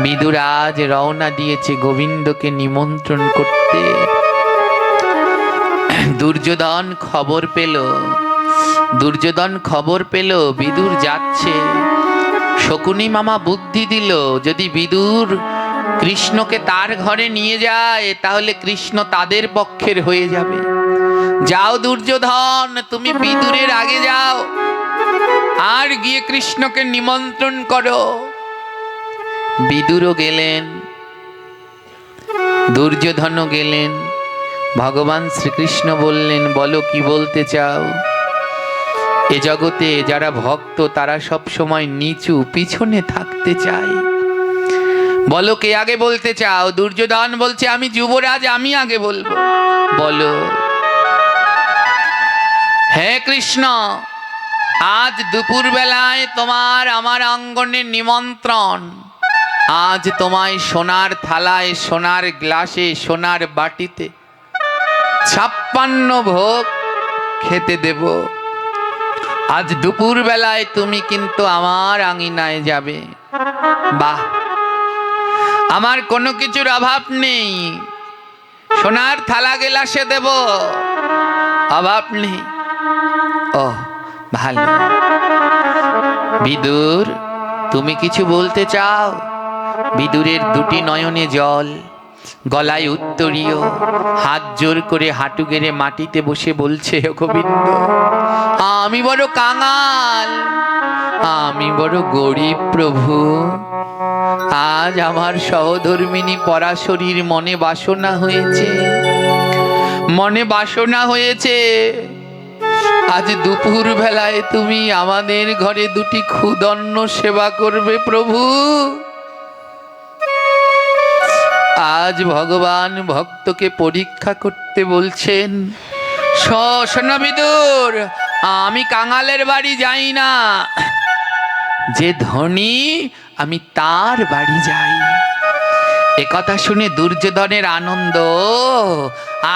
বিদুর আজ রওনা দিয়েছে গোবিন্দকে নিমন্ত্রণ করতে। দুর্যোধন খবর পেল, দুর্যোধন খবর পেল বিদুর যাচ্ছে। শকুনি মামা বুদ্ধি দিল, যদি বিদুর কৃষ্ণকে তার ঘরে নিয়ে যায় তাহলে কৃষ্ণ তাদের পক্ষের হয়ে যাবে। যাও দুর্যোধন, তুমি বিদুরের আগে যাও, আর গিয়ে কৃষ্ণকে নিমন্ত্রণ করো। বিদুরও গেলেন, দুর্যোধনও গেলেন। ভগবান শ্রীকৃষ্ণ বললেন, বলো কি বলতে চাও? এ জগতে যারা ভক্ত তারা সব সময় নিচু, পিছনে থাকতে চায়। বলো কে আগে বলতে চাও? দুর্যোধন বলছে, আমি যুবরাজ, আমি আগে বলবো। বলো। হে কৃষ্ণ, আজ দুপুর বেলায় তোমার আমার অঙ্গনে নিমন্ত্রণ। আজ তোমায় সোনার থালায়, সোনার গ্লাসে, সোনার বাটিতে 56 ভোগ খেতে দেব। আজ দুপুর বেলায় তুমি কিন্তু আমার আঙিনায় যাবে। বাহ, আমার কোনো কিছুর অভাব নেই, সোনার থালা গেলাসে দেব, অভাব নেই। ও ভালো। বিদুর, তুমি কিছু বলতে চাও? বিদুরের দুটি নয়নে জল। গলায় উত্তরীয়, হাত জোর করে হাঁটু গেড়ে মাটিতে বসে বলছে, হে গোবিন্দ, আমি বড় কাঙাল, আমি বড় গরিব প্রভু। আজ আমার সহধর্মিণী পরাশরীর মনে বাসনা হয়েছে, মনে বাসনা হয়েছে, আজ দুপুর বেলায় তুমি আমাদের ঘরে দুটি ক্ষুদন্ন সেবা করবে প্রভু। আজ ভগবান ভক্তকে পরীক্ষা করতে বলছেন। শোনো বিদুর, আমি কাঙালের বাড়ি যাই না, যে ধনী আমি তার বাড়ি যাই। একথা শুনে দুর্যোধনের আনন্দ,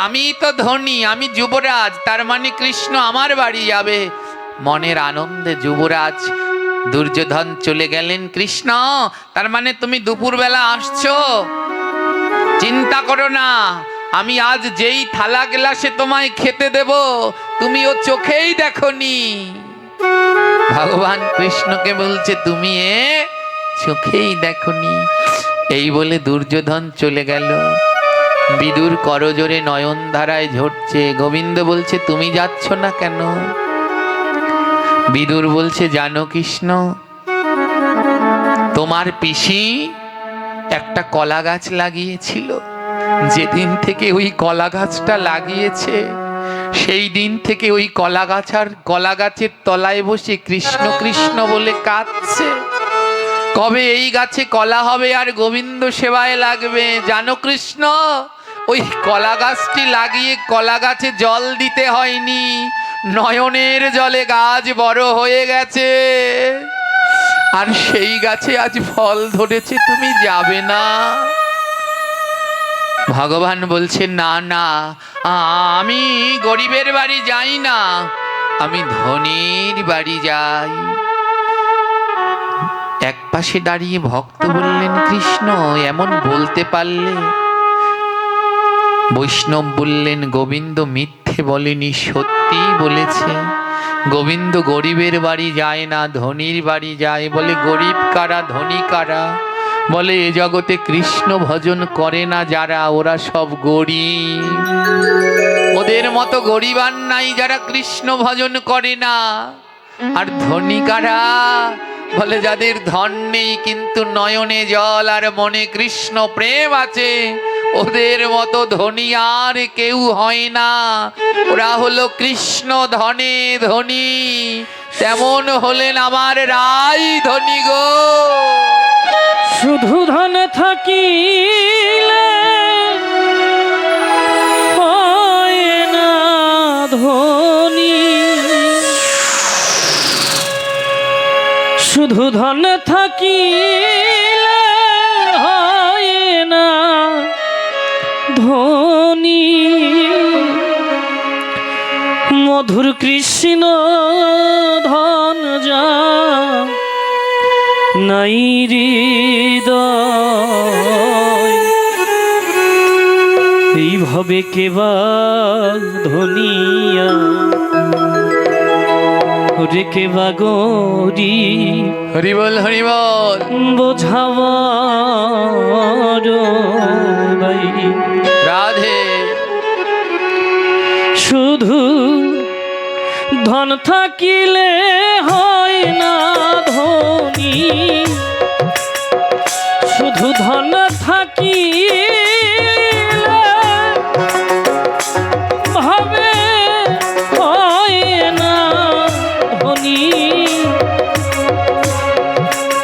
আমি তো ধনী, আমি যুবরাজ, তার মানে কৃষ্ণ আমার বাড়ি যাবে। মনের আনন্দে যুবরাজ দুর্যোধন চলে গেলেন। কৃষ্ণ, তার মানে তুমি দুপুরবেলা আসছো? চিন্তা করো না, আমি আজ যেই থালা গ্লাসে তোমায় খেতে দেব তুমি ও চোখেই দেখোনি। ভগবান কৃষ্ণকে বলছে, তুমি চোখেই দেখোনি। এই বলে দুর্যোধন চলে গেল। বিদুর করজোরে নয়ন ধারায় ঝরছে। গোবিন্দ বলছে, তুমি যাচ্ছ না কেন? বিদুর বলছে, জানো কৃষ্ণ, তোমার পিসি একটা কলা গাছ লাগিয়েছিল, যেদিন থেকে ওই কলা গাছটা লাগিয়েছে সেই দিন থেকে ওই কলা গাছের তলায় বসে কৃষ্ণ কৃষ্ণ বলে কাঁদছে। কবে এই গাছে কলা হবে আর গোবিন্দ সেবায় লাগবে? জানো কৃষ্ণ, ওই কলা গাছটি লাগিয়ে কলা গাছে জল দিতে হয়নি, নয়নের জলে গাছ বড় হয়ে গেছে, আর সেই গাছে আজ ফল ধরেছে, তুমি যাবে না? ভগবান বলছেন, না না, আমি গরিবের বাড়ি যাই না, আমি ধনীর বাড়ি যাই। এক পাশে দাঁড়িয়ে ভক্ত বললেন, কৃষ্ণ এমন বলতে পারলে? বৈষ্ণব বললেন, গোবিন্দ মিথ্যে বলেনি, সত্যি বলেছে। গোবিন্দ গরিবের বাড়ি যায় না, ধনীর বাড়ি যায়। বলে, গরিব কারা, ধনী কারা? বলে, এ জগতে কৃষ্ণ ভজন করে না যারা, ওরা সব গরিব। ওদের মতো গরিব আর নাই যারা কৃষ্ণ ভজন করে না। আর ধনী কারা? বলে, যাদের ধন নেই কিন্তু নয়নে জল আর মনে কৃষ্ণ প্রেম আছে, ওদের মতো ধনী আর কেউ হয় না। ওরা হলো কৃষ্ণ ধনে ধনী। তেমন হলেন আমার রাই ধনী গো। শুধু ধন থাকিলে হয় না ধনী, শুধু ধন থাকিলে হয় না ধনী। মধুর কৃষ্ণ ধন যা নাই হৃদয়, এইভাবে কেবা ধনিয়া রে কেবা গরিব। হরি বল, হরি বল। বোঝাবার রাধে। শুধু ধন থাকিলে হয় না ধনী, শুধু ধন থাকিলে ভাবে হয় না ধনী।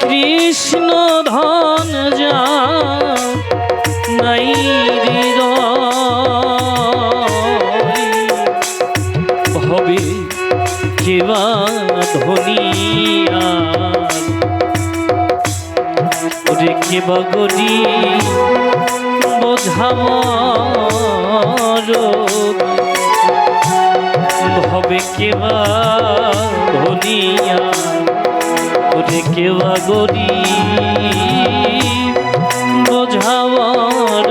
কৃষ্ণ ধন যা নাই হৃদয়, হবে কেবা ধনিয়া ওরে কেবা গরি বোঝাবার হবে কেবা ধনিয়া ওরে কেবা গরি বোঝাবার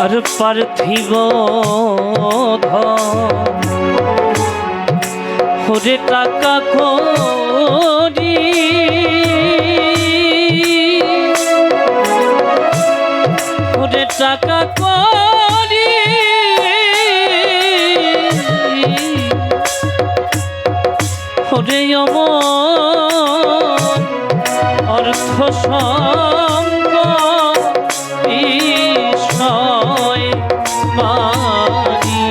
আর পার্থিব ধন ওরে টাকা করি ওরে টাকা করি ওরে অমর অর্থ সম্পদ বিষয় মারি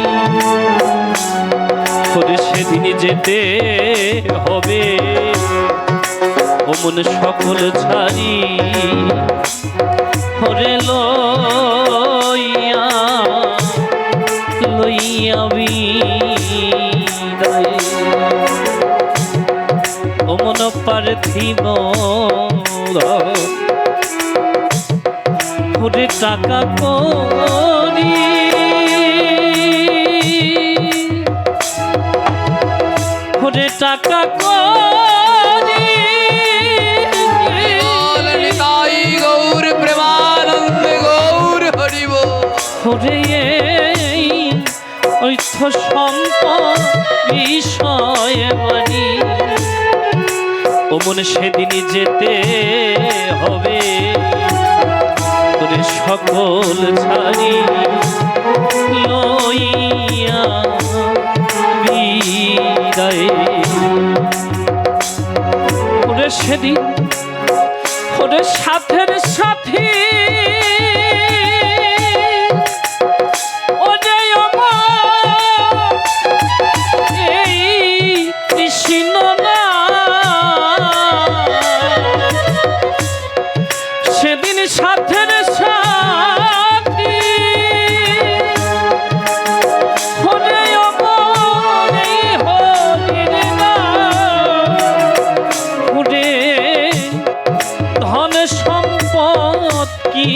ওরে সেদিন যেতে হবে ওমন সকল ছাড়ি ওরে লইয়া লইয়া বিদায় ওমন পার্থিব ওরে টাকা করি ওরে টাকা করি নিতাই গৌর প্রেমানন্দ গৌর হরিব ওরে এই অর্থ সম্পদ বিষয় বাণী ওমন সেদিনই যেতে হবে তোরে সকল ছাড়ি লইয়া বিদায় ওরে সেদিন ওরে সাথের সাথী ওরে আমার এই কৃষ্ণ না সেদিন সাথের সাথী ওরে আমার এই হরির নাম ওরে ধন সম্পদ কি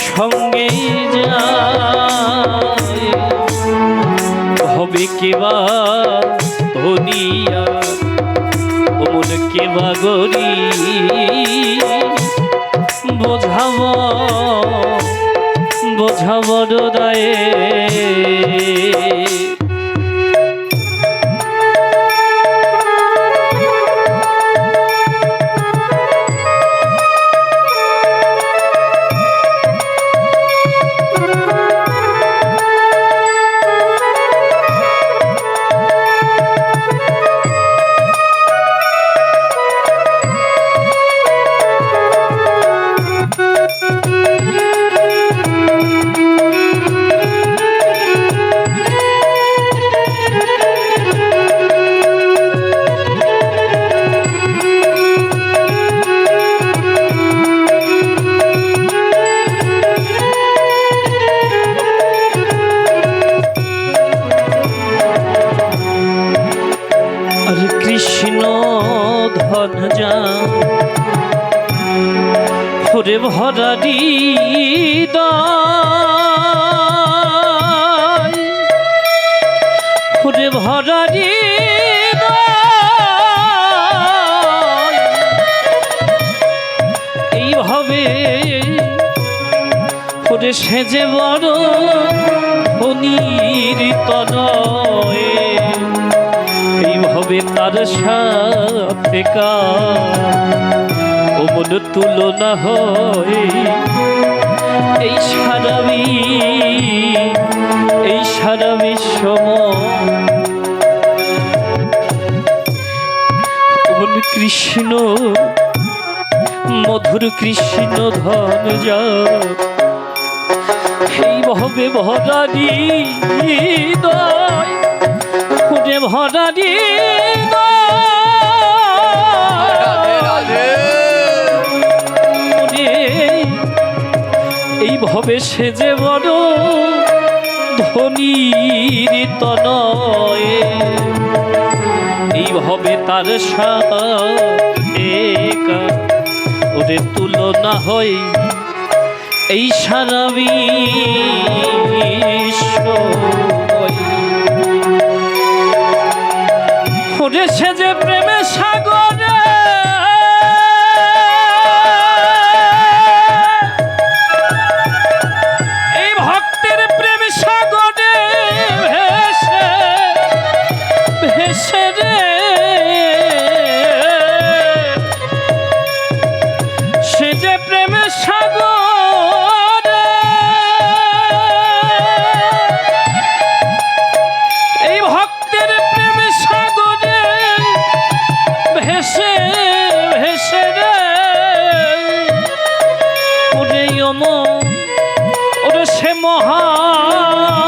সঙ্গে যায় হবে কেবা ধনিয়া ওমন কেবা গরি বোঝাব বোঝাব দায়ে কৃষ্ণ ধন যা ওরে ভরা হৃদয় ওরে ভরা হৃদয় এইভাবে ওরে সেজে বড় ধনির তনয় এইভাবে তার সাথে ওমন তুলনা হয় এই সারা বিশ্ব ওমন কৃষ্ণ মধুর কৃষ্ণ ধন যা এইভাবে ভরা হৃদয় ওরে ভরা এইভাবে সেজে বড় ধনির তনয় এইভাবে তার সাথে ওরে তুলনা হয় এই সারা বিশ্ব ওরে সেজে প্রেমের সাগরে যে প্রেমের সাগরে এই ভক্তের প্রেমের সাগরে ভেসে ভেসে রে ওরে ওরে সে মহানন্দে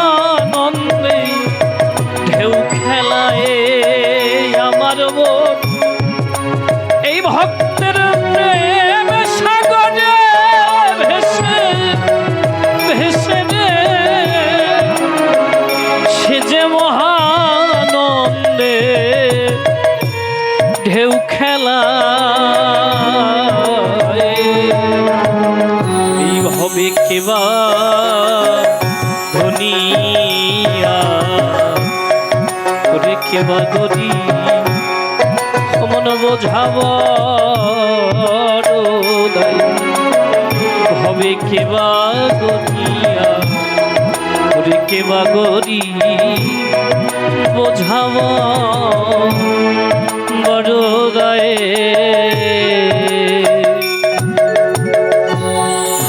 ঢেউ খেলায় আমার মন এই ভক্তের প্রেম সাগরে ভেসে ভেসে রে সে যে মহানন্দে ঢেউ খেলা এই হবে কেবা ধনিয়া করে কেবা গরি মন বোঝাব হবে কেবা গরিয়া ওরে কেবা গরি বোঝাব বড় গায়ে।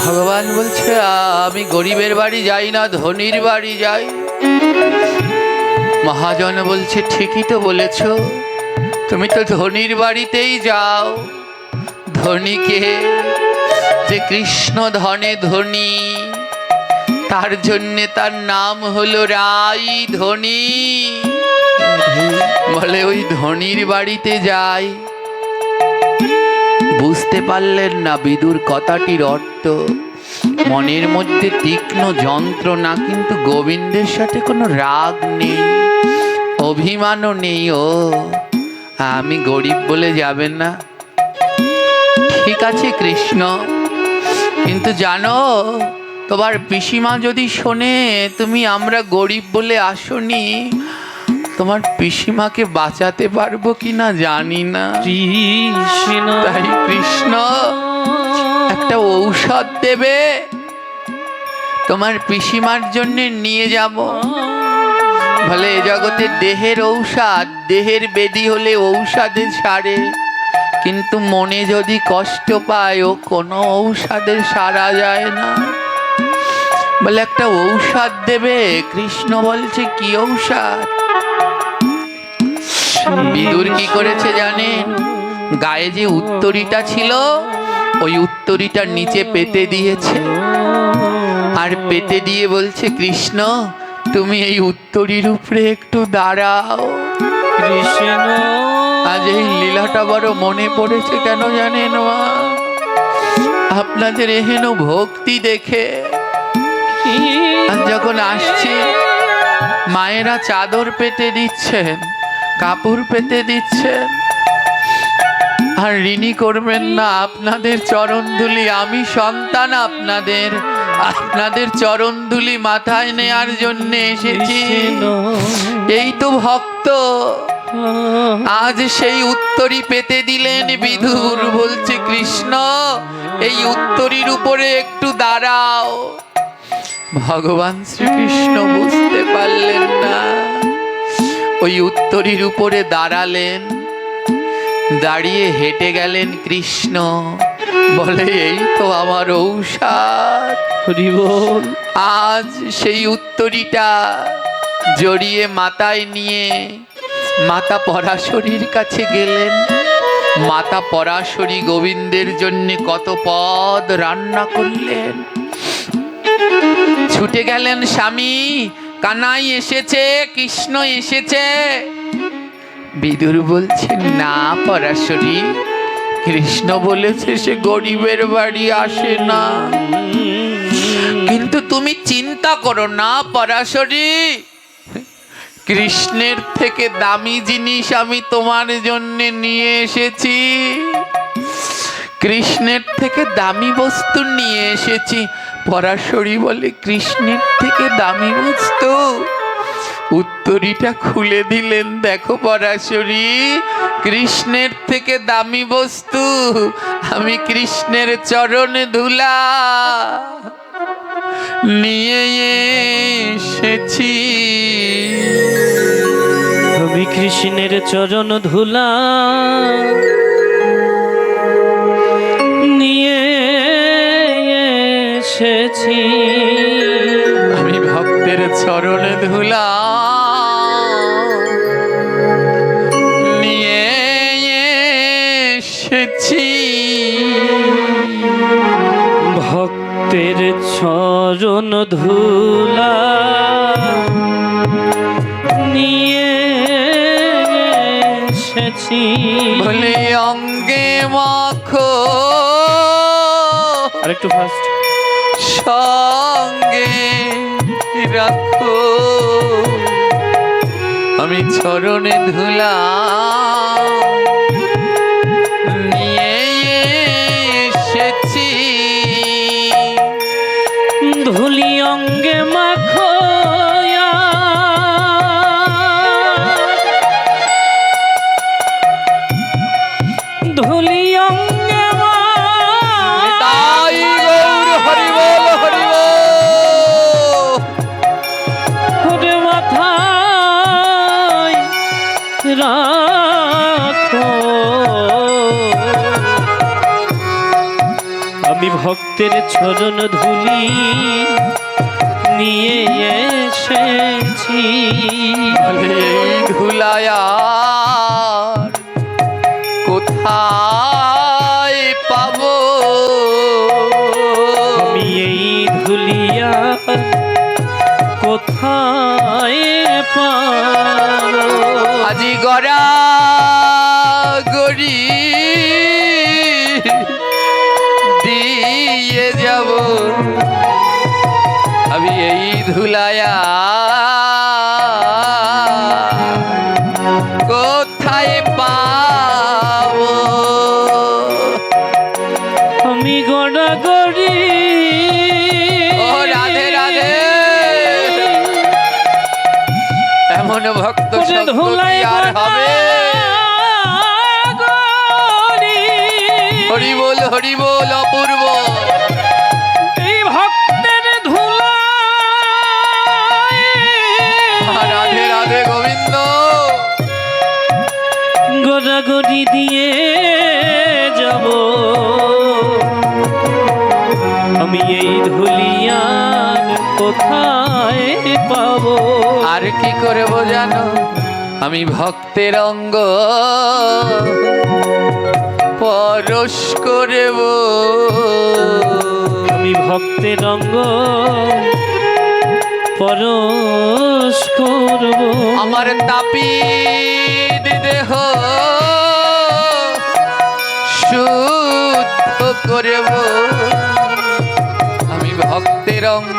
ভগবান বলছে আমি গরিবের বাড়ি যাই না, ধনীর বাড়ি যাই। মহাজন বলছে ঠিকই তো বলেছ, তুমি তো ধনীর বাড়িতেই যাও। ধনীকে যে কৃষ্ণ ধনে ধনী, তার জন্যে তার নাম হলো রাই ধনী। বলে ওই ধনীর বাড়িতে যাই। বুঝতে পারলেন না বিদুর কথাটির অর্থ। মনের মধ্যে তীক্ষ্ণ যন্ত্রণা, কিন্তু গোবিন্দের সাথে কোনো রাগ নেই, অভিমানও নেই। ও আমি গরিব বলে যাবেন না, ঠিক আছে কৃষ্ণ, কিন্তু জানো তোমার পিসিমা যদি শোনে তুমি আমরা গরিব বলে আসনি, তোমার পিসিমাকে বাঁচাতে পারবো কিনা জানি না। তাই কৃষ্ণ একটা ঔষধ দেবে, তোমার পিসিমার জন্য নিয়ে যাব। বলে এ জগতে দেহের ঔষধ, দেহের বেদি হলে ঔষধে ছাড়ে, কিন্তু মনে যদি কষ্ট পায় ও কোনো ঔষধের সারা যায় না। বলে একটা ঔষধ দেবে। কৃষ্ণ বলছে কি ঔষধ? বিদুর কি করেছে জানেন? গায়ে যে উত্তরীটা ছিল ওই উত্তরীটার নিচে পেতে দিয়েছে, আর পেতে দিয়ে বলছে কৃষ্ণ তুমি এই উত্তরীর উপরে একটু দাঁড়াও। কৃষ্ণ আজ এই লীলাটা বড় মনে পড়েছে কেন জানেন মা? আপনাদের এহেন ভক্তি দেখে। আর যখন আসছি মায়েরা চাদর পেতে দিচ্ছেন, কাপড় পেতে দিচ্ছেন, আর ঋণী করবেন না আপনাদের চরণধুলি। আমি সন্তান আপনাদের, আপনাদের চরণধুলি মাথায় নেয়ার জন্য এসেছি। এই তো ভক্ত, আজ সেই উত্তরী পেতে দিলেন বিদুর। বলছে কৃষ্ণ এই উত্তরীর উপরে একটু দাঁড়াও। ভগবান শ্রীকৃষ্ণ বুঝতে পারলেন না, ওই উত্তরীর উপরে দাঁড়ালেন। দাঁড়িয়ে হেঁটে গেলেন কৃষ্ণ। বলে এই তো আমার ঔষধ। আজ সেই উত্তরীটা জড়িয়ে মাথায় নিয়ে মাতা পরাশরীর কাছে গেলেন। মাতা পরাশরী গোবিন্দের জন্য কত পদ রান্না করলেন। ছুটে গেলেন স্বামী, কানাই এসেছে, কৃষ্ণ এসেছে। বিদুর বলছেন না পরাশরী, কৃষ্ণ বলেছে সে গরিবের বাড়ি আসে না। কিন্তু তুমি চিন্তা করো না পরাশরী, কৃষ্ণের থেকে দামি জিনিস আমি তোমার জন্য নিয়ে এসেছি। কৃষ্ণের থেকে দামি বস্তু নিয়ে এসেছি। পরাশরী বলে কৃষ্ণের থেকে দামি বস্তু? উত্তরীটা খুলে দিলেন। দেখো পরাশরী, কৃষ্ণের থেকে দামি বস্তু আমি কৃষ্ণের চরণে ধুলা নিয়ে এসেছি। আমি কৃষ্ণের চরণ ধুলা নিয়ে এসেছি আমি ভক্তের চরণে ধুলা নিয়ে এসেছি। ভক্তের চরণ ধুলা নিয়ে এসেছি বলে অঙ্গে মাখো আরেকটু ফাস্ট সঙ্গে রাখো আমি চরণে ধুলা নিয়ে এসেছি। ধুলি অঙ্গে মাখো ধুলি অঙ্গে তাই গৌর হরি বল হরি বল। করে মাথায় রাখো আমি ভক্তের চরণ ধুলি নিয়ে এসেছি বলে এই ধুলায়ার কোথায় পাবো আমি এই ধুলিয়া কোথায় পাবো আজি গড়া গড়ি দিয়ে যাব আমি এই ধুলায়া কোথায় পাবো আমি গড়াগড়ি ও রাধে রাধে এমন ভক্ত সঙ্গ কি আর হবে হরি বল অপূর্ব এই ভক্তের ধুলা রাধে রাধে গোবিন্দ গড়াগড়ি দিয়ে যাব আমি এই ধুলিয়ার কোথায় পাবো আর কি করে বোঝানো আমি ভক্তের অঙ্গ পরশ করব আমি ভক্তের অঙ্গ পরশ করব আমার তাপিত দেহ শুদ্ধ করব আমি ভক্তের অঙ্গ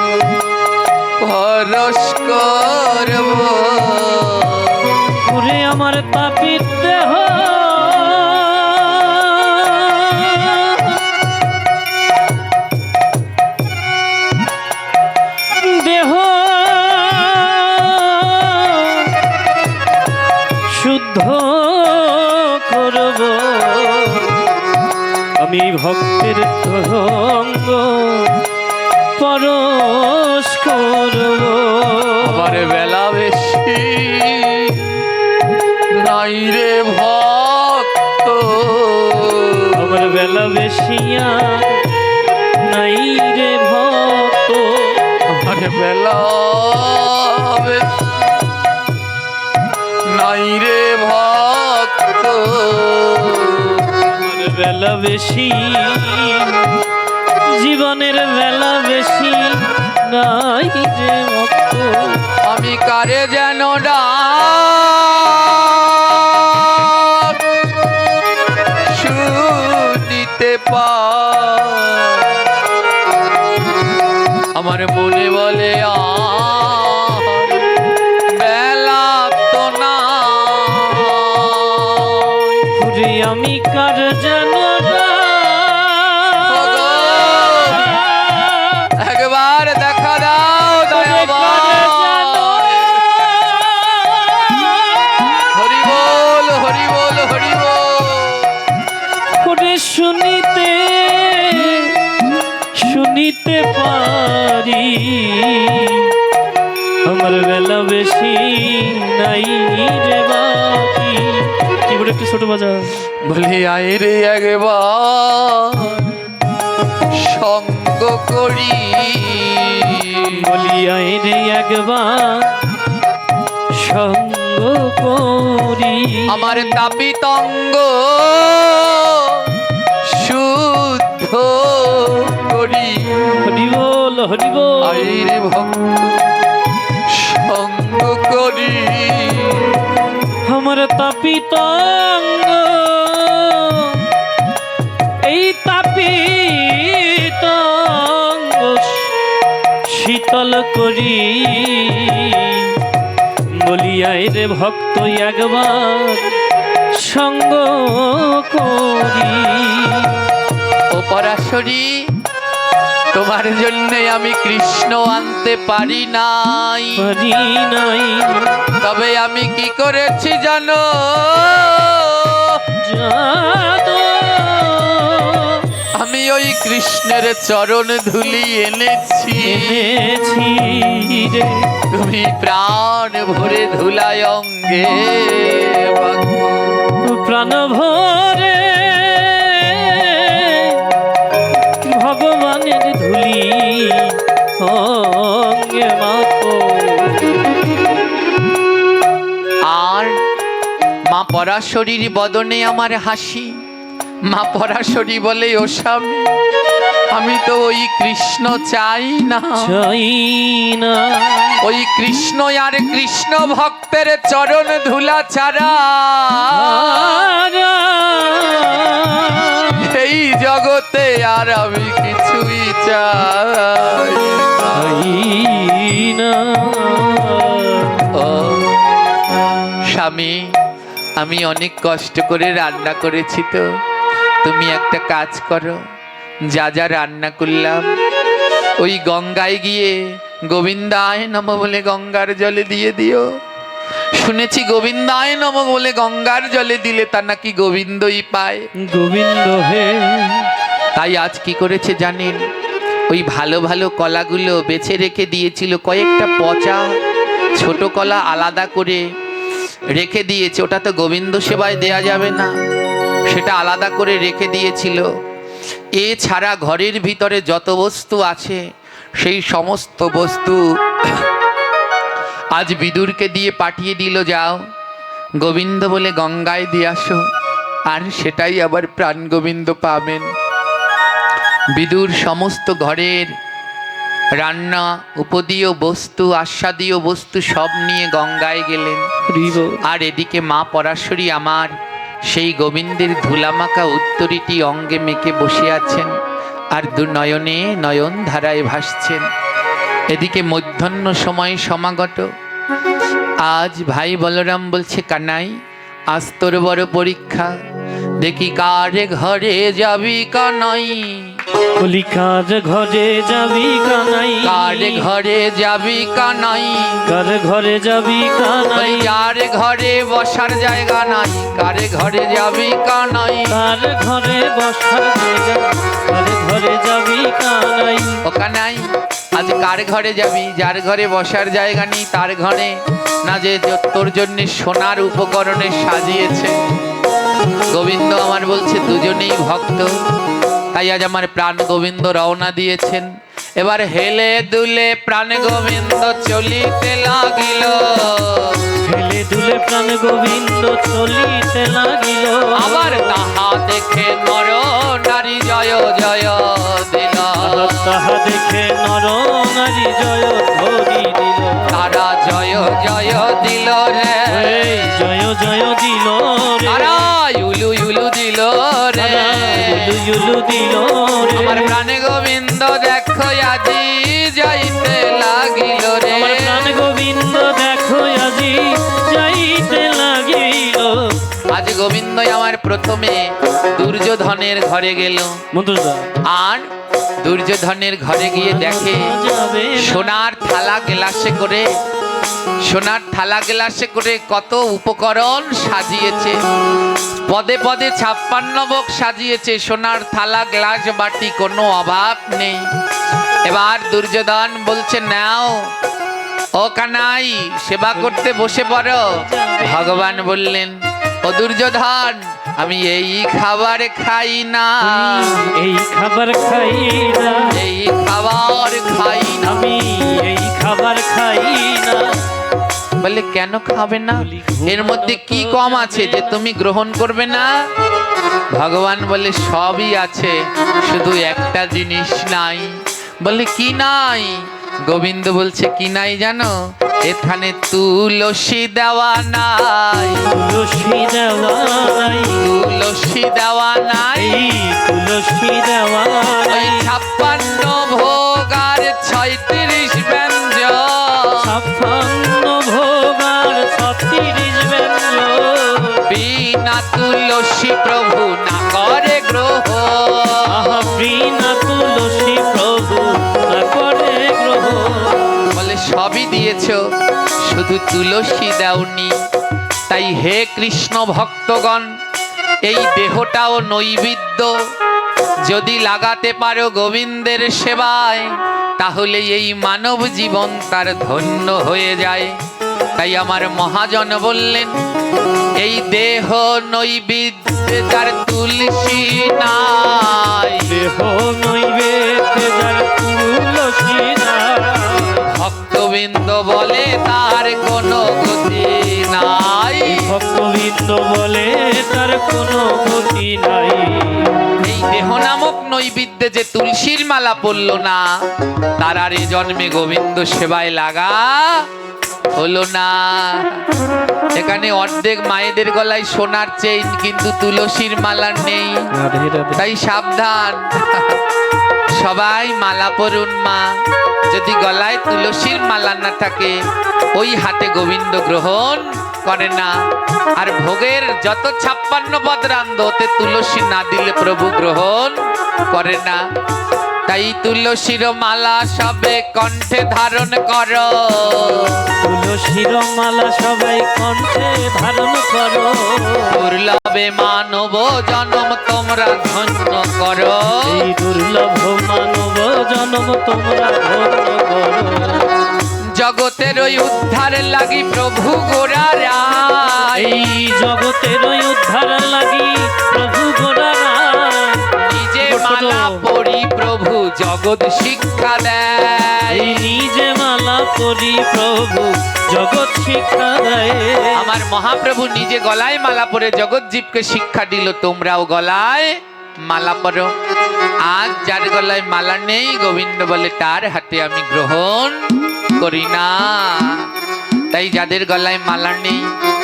পরশ করব ওরে আমার পাপির দেহ দেহ শুদ্ধ করব আমি ভক্তের অঙ্গ পরশ করব আমার বেলা বেশি নাই রে ভক্ত আমার বেলা বেশিয়া নাই রে ভক্ত আমার বেলা বেশি নাই রে ভক্ত আমার বেলা বেশি জীবনের বেলা বেশি নাই রে ভক্ত আমি কারে যেন ডাক শুনিতে পাই আমার মনে বলে আর বেলা তো না ঘুরে আমি কার যেন একবার দেখা দাও দয়াবান হরি বল হরি বল হরি বল ঘুরে শুনিতে পারি আমার বেলা বেশি নাই রে বাকি কিবোর্ড একটু ছোট বাজা বলি আয় রে একবার সঙ্গ সঙ্গ করি। বলিয়াই রে একবার সঙ্গ করি। আমার তাপিত অঙ্গ শুদ্ধ করি। হরি বল হরি বল। আইরে ভক্ত সঙ্গ করি। আমার তাপিত অঙ্গ এই তাপিত অঙ্গ শীতল করি। বলিয়াই রে ভক্ত একবার সঙ্গ করি। ও পরাশরী, তোমার জন্য আমি কৃষ্ণ আনতে পারি নাই। পারি নাই তবে আমি কি করেছি জানো? জানো আমি ওই কৃষ্ণের চরণ ধুলি এনেছি। এনেছি রে তুমি প্রাণ ভরে ধুলায় অঙ্গে মাখো। প্রাণ ভরে ভগবানের ধুলি অঙ্গে মাখো। আর মা পরাশরীর বদনে আমার হাসি। মা পরাশরী বলে, ও স্বামী, আমি তো ওই কৃষ্ণ চাই না। চাই না ওই কৃষ্ণ আর কৃষ্ণ ভক্তের চরণ ধুলা ছাড়া এই জগতে আর আমি কিছুই চাই না। ও স্বামী, আমি অনেক কষ্ট করে রান্না করেছি, তো তুমি একটা কাজ করো। যা যা রান্না করলাম ওই গঙ্গায় গিয়ে গোবিন্দায় নম বলে গঙ্গার জলে দিয়ে দিও। শুনেছি গোবিন্দায় নম বলে গঙ্গার জলে দিলে তা নাকি গোবিন্দই পায়। গোবিন্দ হে। তাই আজ কি করেছে জানেন? ওই ভালো ভালো কলাগুলো বেছে রেখে দিয়েছিল, কয়েকটা পচা ছোট কলা আলাদা করে রেখে দিয়েছে। ওটা তো গোবিন্দ সেবায় দেয়া যাবে না, সেটা আলাদা করে রেখে দিয়েছিল। এছাড়া ঘরের ভিতরে যত বস্তু আছে সেই সমস্ত বস্তু আজ বিদুরকে দিয়ে পাঠিয়ে দিল, যাও গোবিন্দ বলে গঙ্গায় দিয়ে আসো। আর সেটাই আবার প্রাণ গোবিন্দ পাবেন। বিদুর সমস্ত ঘরের রান্না উপদীয় বস্তু আস্বাদীয় বস্তু সব নিয়ে গঙ্গায় গেলেন। আর এদিকে মা পরাশরী আমার সেই গোবিন্দের ধুলামাখা উত্তরীটি অঙ্গে মেখে বসে আছেন, আর দু নয়নে নয়ন ধারায় ভাসছেন। এদিকে মধ্যাহ্ন সময় সমাগত। আজ ভাই বলরাম বলছে, কানাই আজ তোর বড় পরীক্ষা, দেখি কার ঘরে যাবি কানাই। বলি কার ঘরে যাবি কানাই। কার ঘরে যাবি কানাই। কার ঘরে যাবি কানাই। যার ঘরে বসার জায়গা নাই, কার ঘরে যাবি কানাই। কার ঘরে বসার জায়গা, কার ঘরে যাবি কানাই। ও কানাই, আজ কার ঘরে যাবি? যার ঘরে বসার জায়গা নেই তার ঘরে না, যে তোর জন্য সোনার উপকরণে সাজিয়েছে। গোবিন্দ আমার বলছে দুজনেই ভক্ত, তাই আজ আমার প্রাণ গোবিন্দ রওনা দিয়েছেন। এবার হেলে দুলে প্রাণ গোবিন্দ চলিতে লাগিল। হেলে দুলে প্রাণ গোবিন্দ চলিতে লাগিল। আবার তাহা দেখে নর নারী জয় জয় দিল। তাহা দেখে নর নারী জয় ধরি দিল। তারা জয় জয় দিল রে। জয় জয় দিল রে। তারা ইউলু ইউলু দিল রে। ইউলু দিল রে। আমার প্রাণে গোবিন্দ দেখো আজি যাইতে লাগিল রে। আমার প্রাণ গোবিন্দ দেখো আজি যাইতে লাগিল। আজ গোবিন্দ আমার প্রথমে দুর্যোধনের ঘরে গেল। আর দুর্যোধনের ঘরে গিয়ে দেখে সোনার থালা গ্লাসে করে কত উপকরণ সাজিয়েছে। পদে পদে 56 ভোগ সাজিয়েছে। সোনার থালা গ্লাস বাটি কোনো অভাব নেই। এবার দুর্যোধন বলছে, নাও ও কানাই সেবা করতে বসে পড়ো। ভগবান বললেন, ও দুর্যোধন আমি এই খাবার খাই না, এই খাবার খাই না, এই খাবার খাই না। আমি এই খাবার খাই না। বলে কেন খাবে না? এর মধ্যে কি কম আছে যে তুমি গ্রহণ করবে না? ভগবান বলে সবই আছে, শুধু একটা জিনিস নাই। বলে কি নাই? গোবিন্দ বলছে কি নাই জানো? এখানে তুলসী দেওয়া নাই, তুলসী দেওয়া নাই, তুলসী দেওয়া নাই। এই তুলসী দেওয়া ওই নাই। 56 ভোগ আর 36 ব্যঞ্জন, 56 ভোগ আর 36 ব্যঞ্জন। বিনা তুলসী প্রভু না করে গ্রহ। আহা বিনা তুলসী প্রভু না করে গ্রহ। বলে সবই দিয়েছ, শুধু তুলসী দাওনি। তাই হে কৃষ্ণ ভক্তগণ, এই দেহটাও নৈবেদ্য যদি লাগাতে পারো গোবিন্দের সেবায়, তাহলে এই মানব জীবন তার ধন্য হয়ে যায়। তাই আমার মহাজন বললেন, এই দেহ নৈবেদ্য যার তুলসী নাই, দেহ নৈবেদ্য যার তুলসী নাই, ভক্তবৃন্দ বলে তার কোনো গতি নাই। ভক্তবৃন্দ বলে তার কোনো গতি নাই। এই দেহ নামক নৈবেদ্যে যে তুলসীর মালা পড়ল না, তার আর এ জন্মে গোবিন্দ সেবায় লাগা হলো না। এখানে অর্ধেক মায়েদের গলায় সোনার চেইন, কিন্তু তুলসীর মালা নেই। রাধে রাধে। তাই সাবধান, সবাই মালা পরুন মা। যদি গলায় তুলসীর মালা না থাকে, ওই হাতে গোবিন্দ গ্রহণ করে না। আর ভোগের যত 56 পদ রান্ধ, ওতে তুলসী না দিলে প্রভু গ্রহণ করে না। তাই তুলসীর মালা সবে কণ্ঠে ধারণ করো, তুলসীর মালা সবাই কণ্ঠে ধারণ করো। দুর্লভে মানব জনম তোমরা ধন্য করো। এই দুর্লভ মানব জনম তোমরা ধন্য করো। জগতের ওই উদ্ধার লাগি প্রভু গোরারা, এই জগতের উদ্ধার লাগি প্রভু গোরারা নিজে মালা পড়ি প্রভু জগৎ শিক্ষা দেয়। এই নিজে মালা পরি প্রভু জগৎ শিক্ষা দেয়। আমার মহাপ্রভু নিজে গলায় মালা পরে জগৎ জীবকে শিক্ষা দিল, তোমরাও গলায় মালা পরো। আজ যার গলায় মালা নেই, গোবিন্দ বলে তার হাতে আমি গ্রহণ করি না। তাই যাদের গলায় মালা নেই,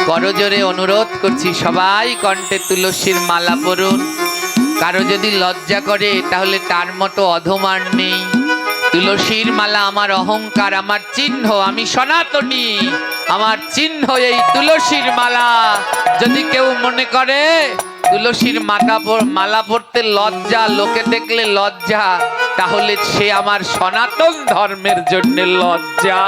করজোরে অনুরোধ করছি, সবাই কণ্ঠে তুলসীর মালা পরুন। কারো যদি লজ্জা করে, তাহলে তার মতো অধমার নেই। তুলসীর মালা আমার অহংকার, আমার চিহ্ন, আমি সনাতনী, আমার চিহ্ন এই তুলসীর মালা। যদি কেউ মনে করে তুলসীর মালা পরতে লজ্জা, লোকে দেখলে লজ্জা, তাহলে সে আমার সনাতন ধর্মের জন্য লজ্জা।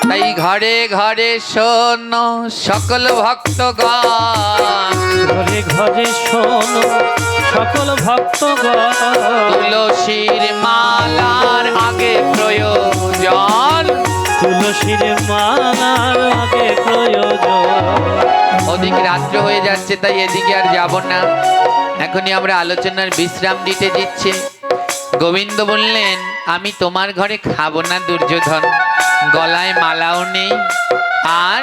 তাই ঘরে ঘরে শোনো সকল ভক্তগণ, ঘরে ঘরে শোনো সকল ভক্তগণ, তুলসীর মালার আগে প্রয়োজন, তুলসীর মালার আগে প্রয়োজন। অধিক রাত্র হয়ে যাচ্ছে, তাই এদিকে আর যাব না। এখনই আমরা আলোচনার বিশ্রাম দিতে দিচ্ছি। গোবিন্দ বললেন, আমি তোমার ঘরে খাবো না দুর্যোধন, গলায় মালাও নেই আর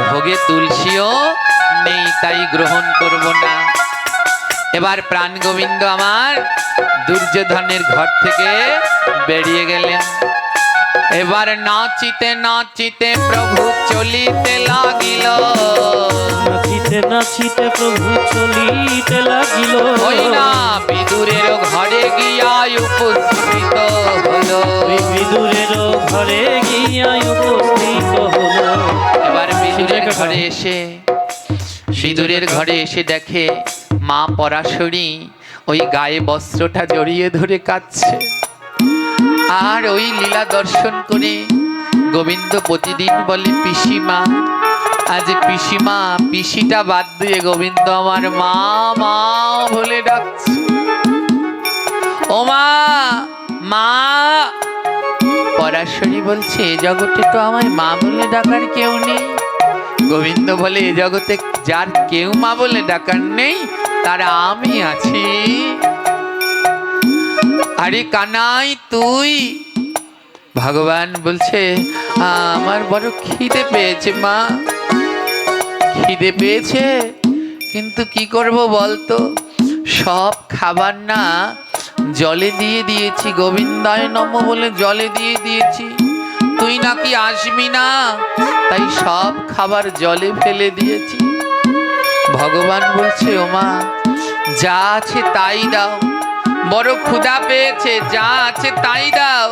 ভোগে তুলসীও নেই, তাই গ্রহণ করব না। এবার প্রাণ গোবিন্দ আমার দুর্যোধনের ঘর থেকে বেরিয়ে গেলেন। এবার নাচিতে নাচিতে প্রভু চলিতে লাগিল, নাচিতে নাচিতে প্রভু চলিতে লাগিল। ওই না বিদুরের ঘরে গিয়া উপস্থিত হলো, বিদুরের ঘরে গিয়া উপস্থিত হলো। এবার বিদুরের ঘরে এসে দেখে মা পরাশরী ওই গায়ে বস্ত্রটা জড়িয়ে ধরে কাঁদছে। আর ওই লীলা দর্শন করে গোবিন্দ প্রতিদিন বলে, পিসিমা, আজ পিসিমা, পিসিটা বাদ দিয়ে গোবিন্দ আমার মা মা বলে ডাকছে। ও মা, মা। পরাশরী বলছে, এ জগতে তো আমায় মা বলে ডাকার কেউ নেই, গোবিন্দ বলে এ জগতে যার কেউ মা বলে ডাকার নেই, তার আমি আছি। আরে কানাই তুই, ভগবান বলছে আমার বড় খিদে পেয়েছে মা, খিদে পেয়েছে, কিন্তু কি করব বলতো, সব খাবার না জলে দিয়ে দিয়েছি, গোবিন্দায় নম বলে জলে দিয়ে দিয়েছি, তুই নাকি আসবি না, তাই সব খাবার জলে ফেলে দিয়েছি। ভগবান বলছে ওমা যা আছে তাই দাও, বড় ক্ষুধা পেয়েছে, যা আছে তাই দাও,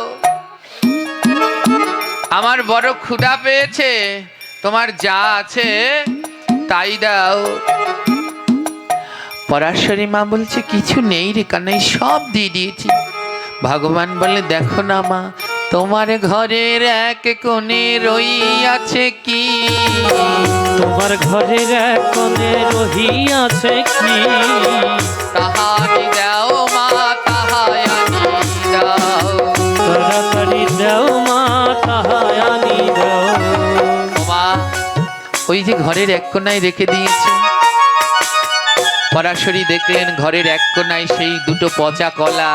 আমার বড় ক্ষুধা পেয়েছে, তোমার যা আছে তাই দাও। পরাশরী মা বলছে কিছু নেই রে কানাই, সব দিয়ে দিয়েছি। ভগবান বলে দেখো না মা, তোমার ঘরের এক কোণে রইয়াছে কি, তোমার ঘরের এক কোণে রহিয়াছে কি, তাহাই দাও মা, তাহাই আনি দাও, তাড়াতাড়ি দাও মা, তাহাই আনি দাও। মা ওই যে ঘরের এক কোণায় রেখে দিয়েছে। পরাশরী দেখলেন ঘরের এক কোণায় সেই দুটো পচা কলা,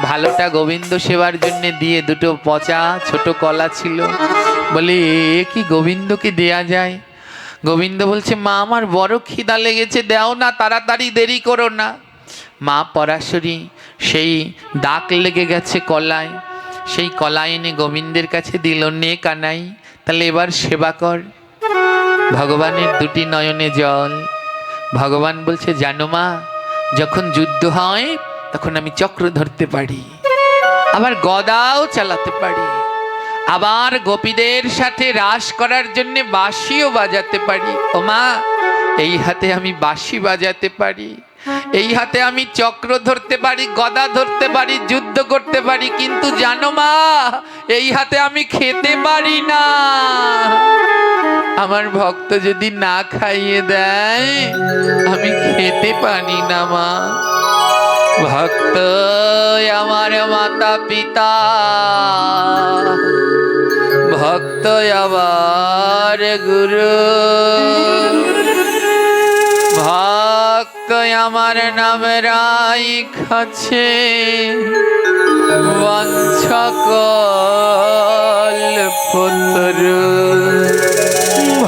ভালোটা গোবিন্দ সেবার জন্য দিয়ে দুটো পচা ছোট কলা ছিল। বলে এ কি গোবিন্দকে দেয়া যায়? গোবিন্দ বলছে মা আমার বড় খিদা লেগেছে, দাও না, তাড়াতাড়ি দেরি করো না। মা পরাশরী সেই দাগ লেগে গেছে কলায়, সেই কলা এনে গোবিন্দের কাছে দিল, নে কানাই তাহলে এবার সেবা কর। ভগবানের দুটি নয়নে জল। ভগবান বলছে জানো মা, যখন যুদ্ধ হয় তখন আমি চক্র ধরতে পারি, আবার গদাও চালাতে পারি, আবার গোপীদের সাথে রাস করার জন্য বাঁশিও বাজাতে পারি। ও মা এই হাতে আমি বাঁশি বাজাতে পারি, এই হাতে আমি চক্র ধরতে পারি, গদা ধরতে পারি, যুদ্ধ করতে পারি, কিন্তু জানো মা এই হাতে আমি খেতে পারি না। আমার ভক্ত যদি না খাইয়ে দেয় আমি খেতে পারি না মা। ভক্ত আমার মাতা পিতা, ভক্ত আমার গুরু, ভক্ত আমার নামেরাই খাচ্ছে বঞ্চকল পুত্র।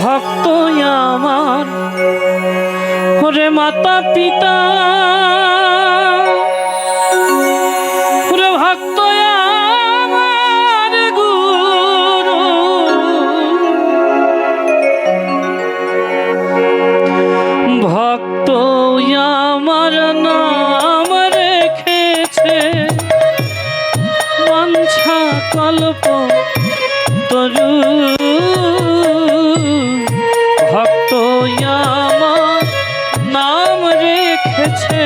ভক্ত আমার ওরে মাতা পিতা, ওরে ভক্ত আমার গুরু, ভক্ত আমার নাম রেখেছে বাঞ্ছা কল্প তরু, ভক্ত আমার নাম রেখেছে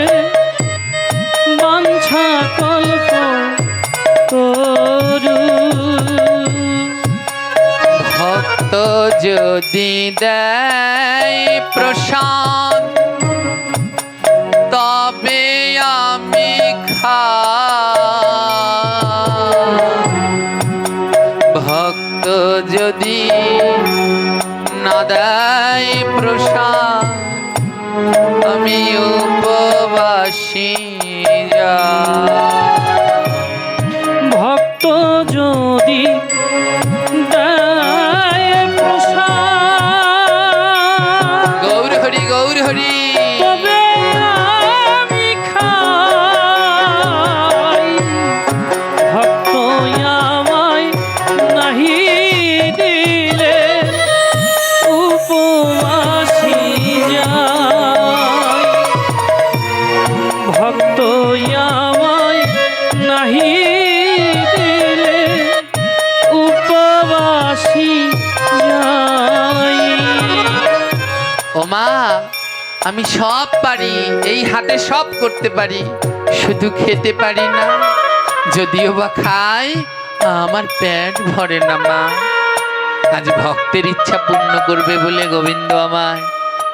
বাঞ্ছা কল্প তরু। ভক্ত যদি দেয় প্রসাদ তবে আমি ভক্ত যদি না দেয় প্রসাদ আমি উপবাসী যা। ভক্ত যদি দেয় প্রসাদ গৌর হরি গৌর হরি, তবে আমি খাই, ভক্ত আমায় নাহি দিলে উপবাসী যাই, ভক্ত আমায় নাহি দিলে উপবাসী যাই। ওমা আমি সব পারি, এই হাতে সব করতে পারি, শুধু খেতে পারি না, যদিও বা খাই আমার পেট ভরে না মা। আজ ভক্তের ইচ্ছা পূর্ণ করবে বলে গোবিন্দ আমায়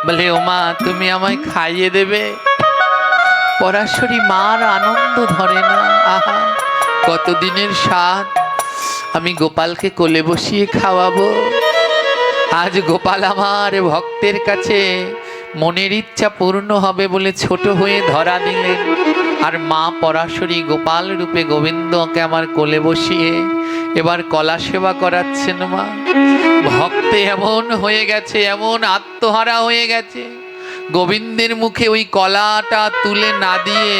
বলে ওমা তুমি আমায় খাইয়ে দেবে। পরাশরী মার আনন্দ ধরে না, আহা কতদিনের স্বাদ, আমি গোপালকে কোলে বসিয়ে খাওয়াবো, আজ গোপাল আমার ভক্তের কাছে মনের ইচ্ছা পূর্ণ হবে বলে ছোট হয়ে ধরা দিলেন। আর মা পরাশরী গোপাল রূপে গোবিন্দকে আমার কোলে বসিয়ে এবার কলা সেবা করাচ্ছেন। মা ভক্তে এমন হয়ে গেছে, এমন আত্মহারা হয়ে গেছে, গোবিন্দের মুখে ওই কলাটা তুলে না দিয়ে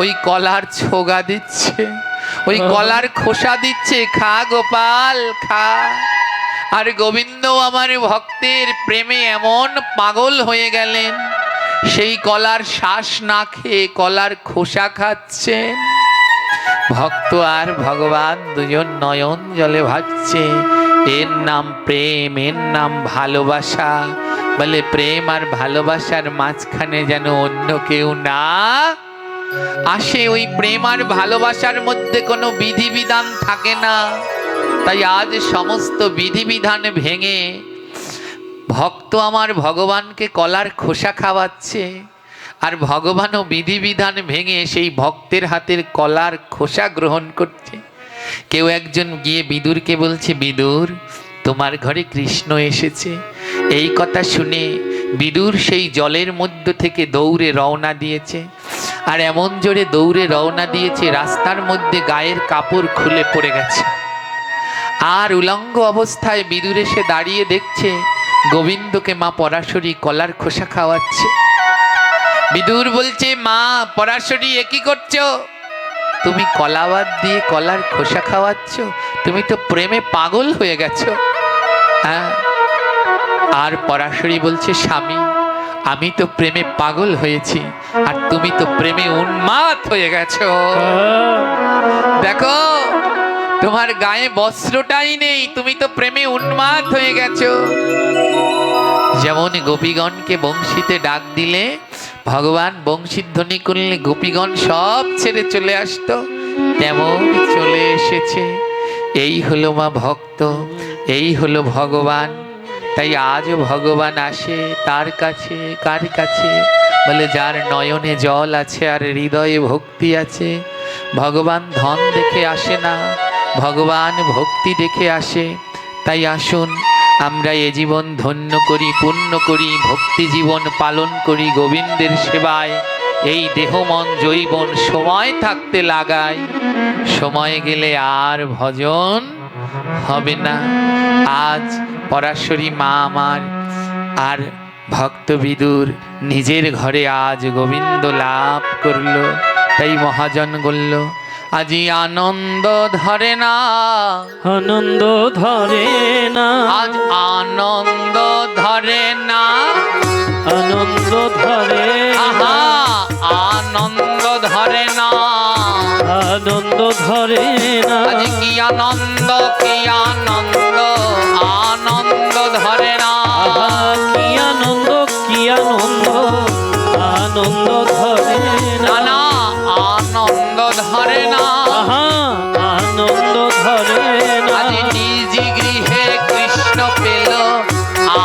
ওই কলার ছোগা দিচ্ছে, ওই কলার খোসা দিচ্ছে, খা গোপাল খা। আর গোবিন্দ আমার ভক্তের প্রেমে এমন পাগল হয়ে গেলেন, সেই কলার শ্বাস না খেয়ে কলার খোসা খাচ্ছেন। ভক্ত আর ভগবান দুজন নয়ন জলে ভাসছে। এর নাম প্রেম, এর নাম ভালোবাসা। বলে প্রেম আর ভালোবাসার মাঝখানে যেন অন্য কেউ না আসে। ওই প্রেম আর ভালোবাসার মধ্যে কোনো বিধিবিধান থাকে না। তাই আজ সমস্ত বিধিবিধান ভেঙে ভক্ত আমার ভগবানকে কলার খোসা খাওয়াচ্ছে, আর ভগবানও বিধিবিধান ভেঙে সেই ভক্তের হাতের কলার খোসা গ্রহণ করছে। কেউ একজন গিয়ে বিদুরকে বলছে, বিদুর তোমার ঘরে কৃষ্ণ এসেছে। এই কথা শুনে বিদুর সেই জলের মধ্য থেকে দৌড়ে রওনা দিয়েছে। আর এমন জোরে দৌড়ে রওনা দিয়েছে, রাস্তার মধ্যে গায়ের কাপড় খুলে পড়ে গেছে। আর উলঙ্গ অবস্থায় বিদুর এসে দাঁড়িয়ে দেখছে গোবিন্দকে মা পরাশরী কলার খোসা খাওয়াচ্ছে। বিদুর বলছে, মা পরাশরী এ কি করছো? তুমি কলাবাদ দিয়ে কলার খোসা খাওয়াচ্ছ? তুমি তো প্রেমে পাগল হয়ে গেছো। হ্যাঁ। আর পরাশরী বলছে, স্বামী আমি তো প্রেমে পাগল হয়েছি, আর তুমি তো প্রেমে উন্মাদ হয়ে গেছো। দেখো তোমার গায়ে বস্ত্রটাই নেই, তুমি তো প্রেমে উন্মাদ হয়ে গেছো। যেমন গোপীগণকে বংশীতে ডাক দিলে ভগবান বংশীর ধ্বনি করলে গোপীগণ সব ছেড়ে চলে আসতো, তেমন চলে এসেছে। এই হলো মা ভক্ত, এই হলো ভগবান। তাই আজও ভগবান আসে তার কাছে। কার কাছে? বলে যার নয়নে জল আছে আর হৃদয়ে ভক্তি আছে। ভগবান ধন দেখে আসে না, ভগবান ভক্তি দেখে আসে। তাই আসুন আমরা এ জীবন ধন্য করি, পূর্ণ করি, ভক্তি জীবন পালন করি, গোবিন্দের সেবায় এই দেহ মন জৈবন সময় থাকতে লাগাই। সময় গেলে আর ভজন হবে না। আজ পরাশরী মা আমার আর ভক্ত বিদুর নিজের ঘরে আজ গোবিন্দ লাভ করল। তাই মহাজন বলল, আজি আনন্দ ধরে না, আনন্দ ধরে না, আজ আনন্দ ধরে না, আনন্দ ধরে আহা আনন্দ ধরে না, আনন্দ ধরে না, আজ কি আনন্দ, কি আনন্দ, আনন্দ ধরে না, আহা কি আনন্দ, কি আনন্দ, আনন্দ ধরে না, না আনন্দ ধরে না, আহা আনন্দ ধরে না, আজ নিজ গৃহে কৃষ্ণ পেল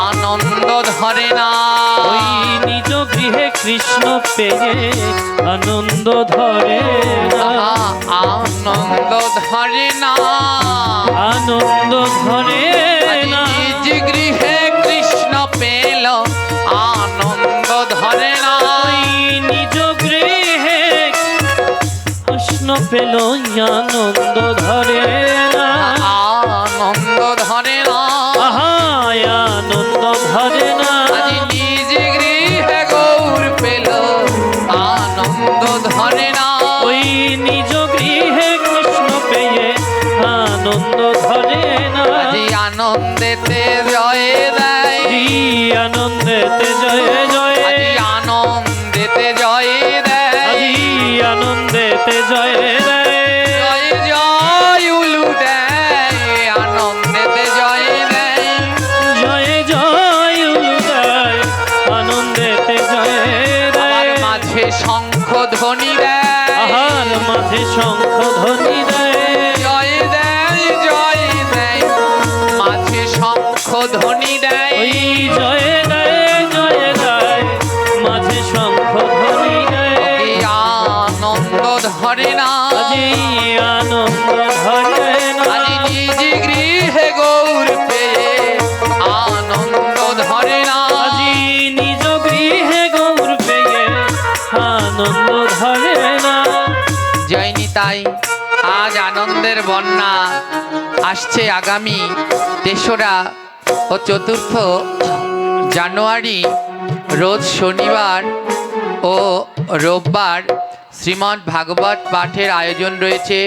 আনন্দ ধরে না, ওই নিজ গৃহে কৃষ্ণ পেয়ে আনন্দ ধরে না, আনন্দ ধরে না, আনন্দ ধরে না, নিজ গৃহে কৃষ্ণ পেল আনন্দ ধরে না, ওই নিজ গৃহে কৃষ্ণ পেল আনন্দ ধরে না, আনন্দ ধরে না, আহা আনন্দ ধরে না, আজ নিজ গৃহে গৌর পেল আনন্দ ধরে না, ওই নিজ গৃহে কৃষ্ণ পেয়ে আনন্দ ধরে না, আজ আনন্দেতে জয় দেয়, জি আনন্দেতে জয় জয়, আজ আনন্দেতে জয় দেয়, আজি আনন্দেতে জয় দেয়, জয় জয় উলু দেয়, আনন্দেতে জয় দেয়, জয় জয় উলুদায় আনন্দেতে জয় আমার দেয়, মাঝে শঙ্খ ধ্বনি দেয়, আহার মাঝে শঙ্খ ধ্বনি দেয়, জয় দেয়, জয় দেয়, মাঝে শঙ্খ ধ্বনি দেয়, ওই জয় দেয় জয় দেয় মাঝে শঙ্খ ধ্বনি দেয়, এই আনন্দ ধরে না, আজি আনন্দ ধরে না, আজ নিজ গৃহে গৌর পেয়ে আনন্দ আজ আনন্দের বন্যা আসছে আগামী ৩রা ও ৪র্থ জানুয়ারি রোজ শনিবার ও রোববার শ্রীমদ্ ভাগবত পাঠের আয়োজন রয়েছে।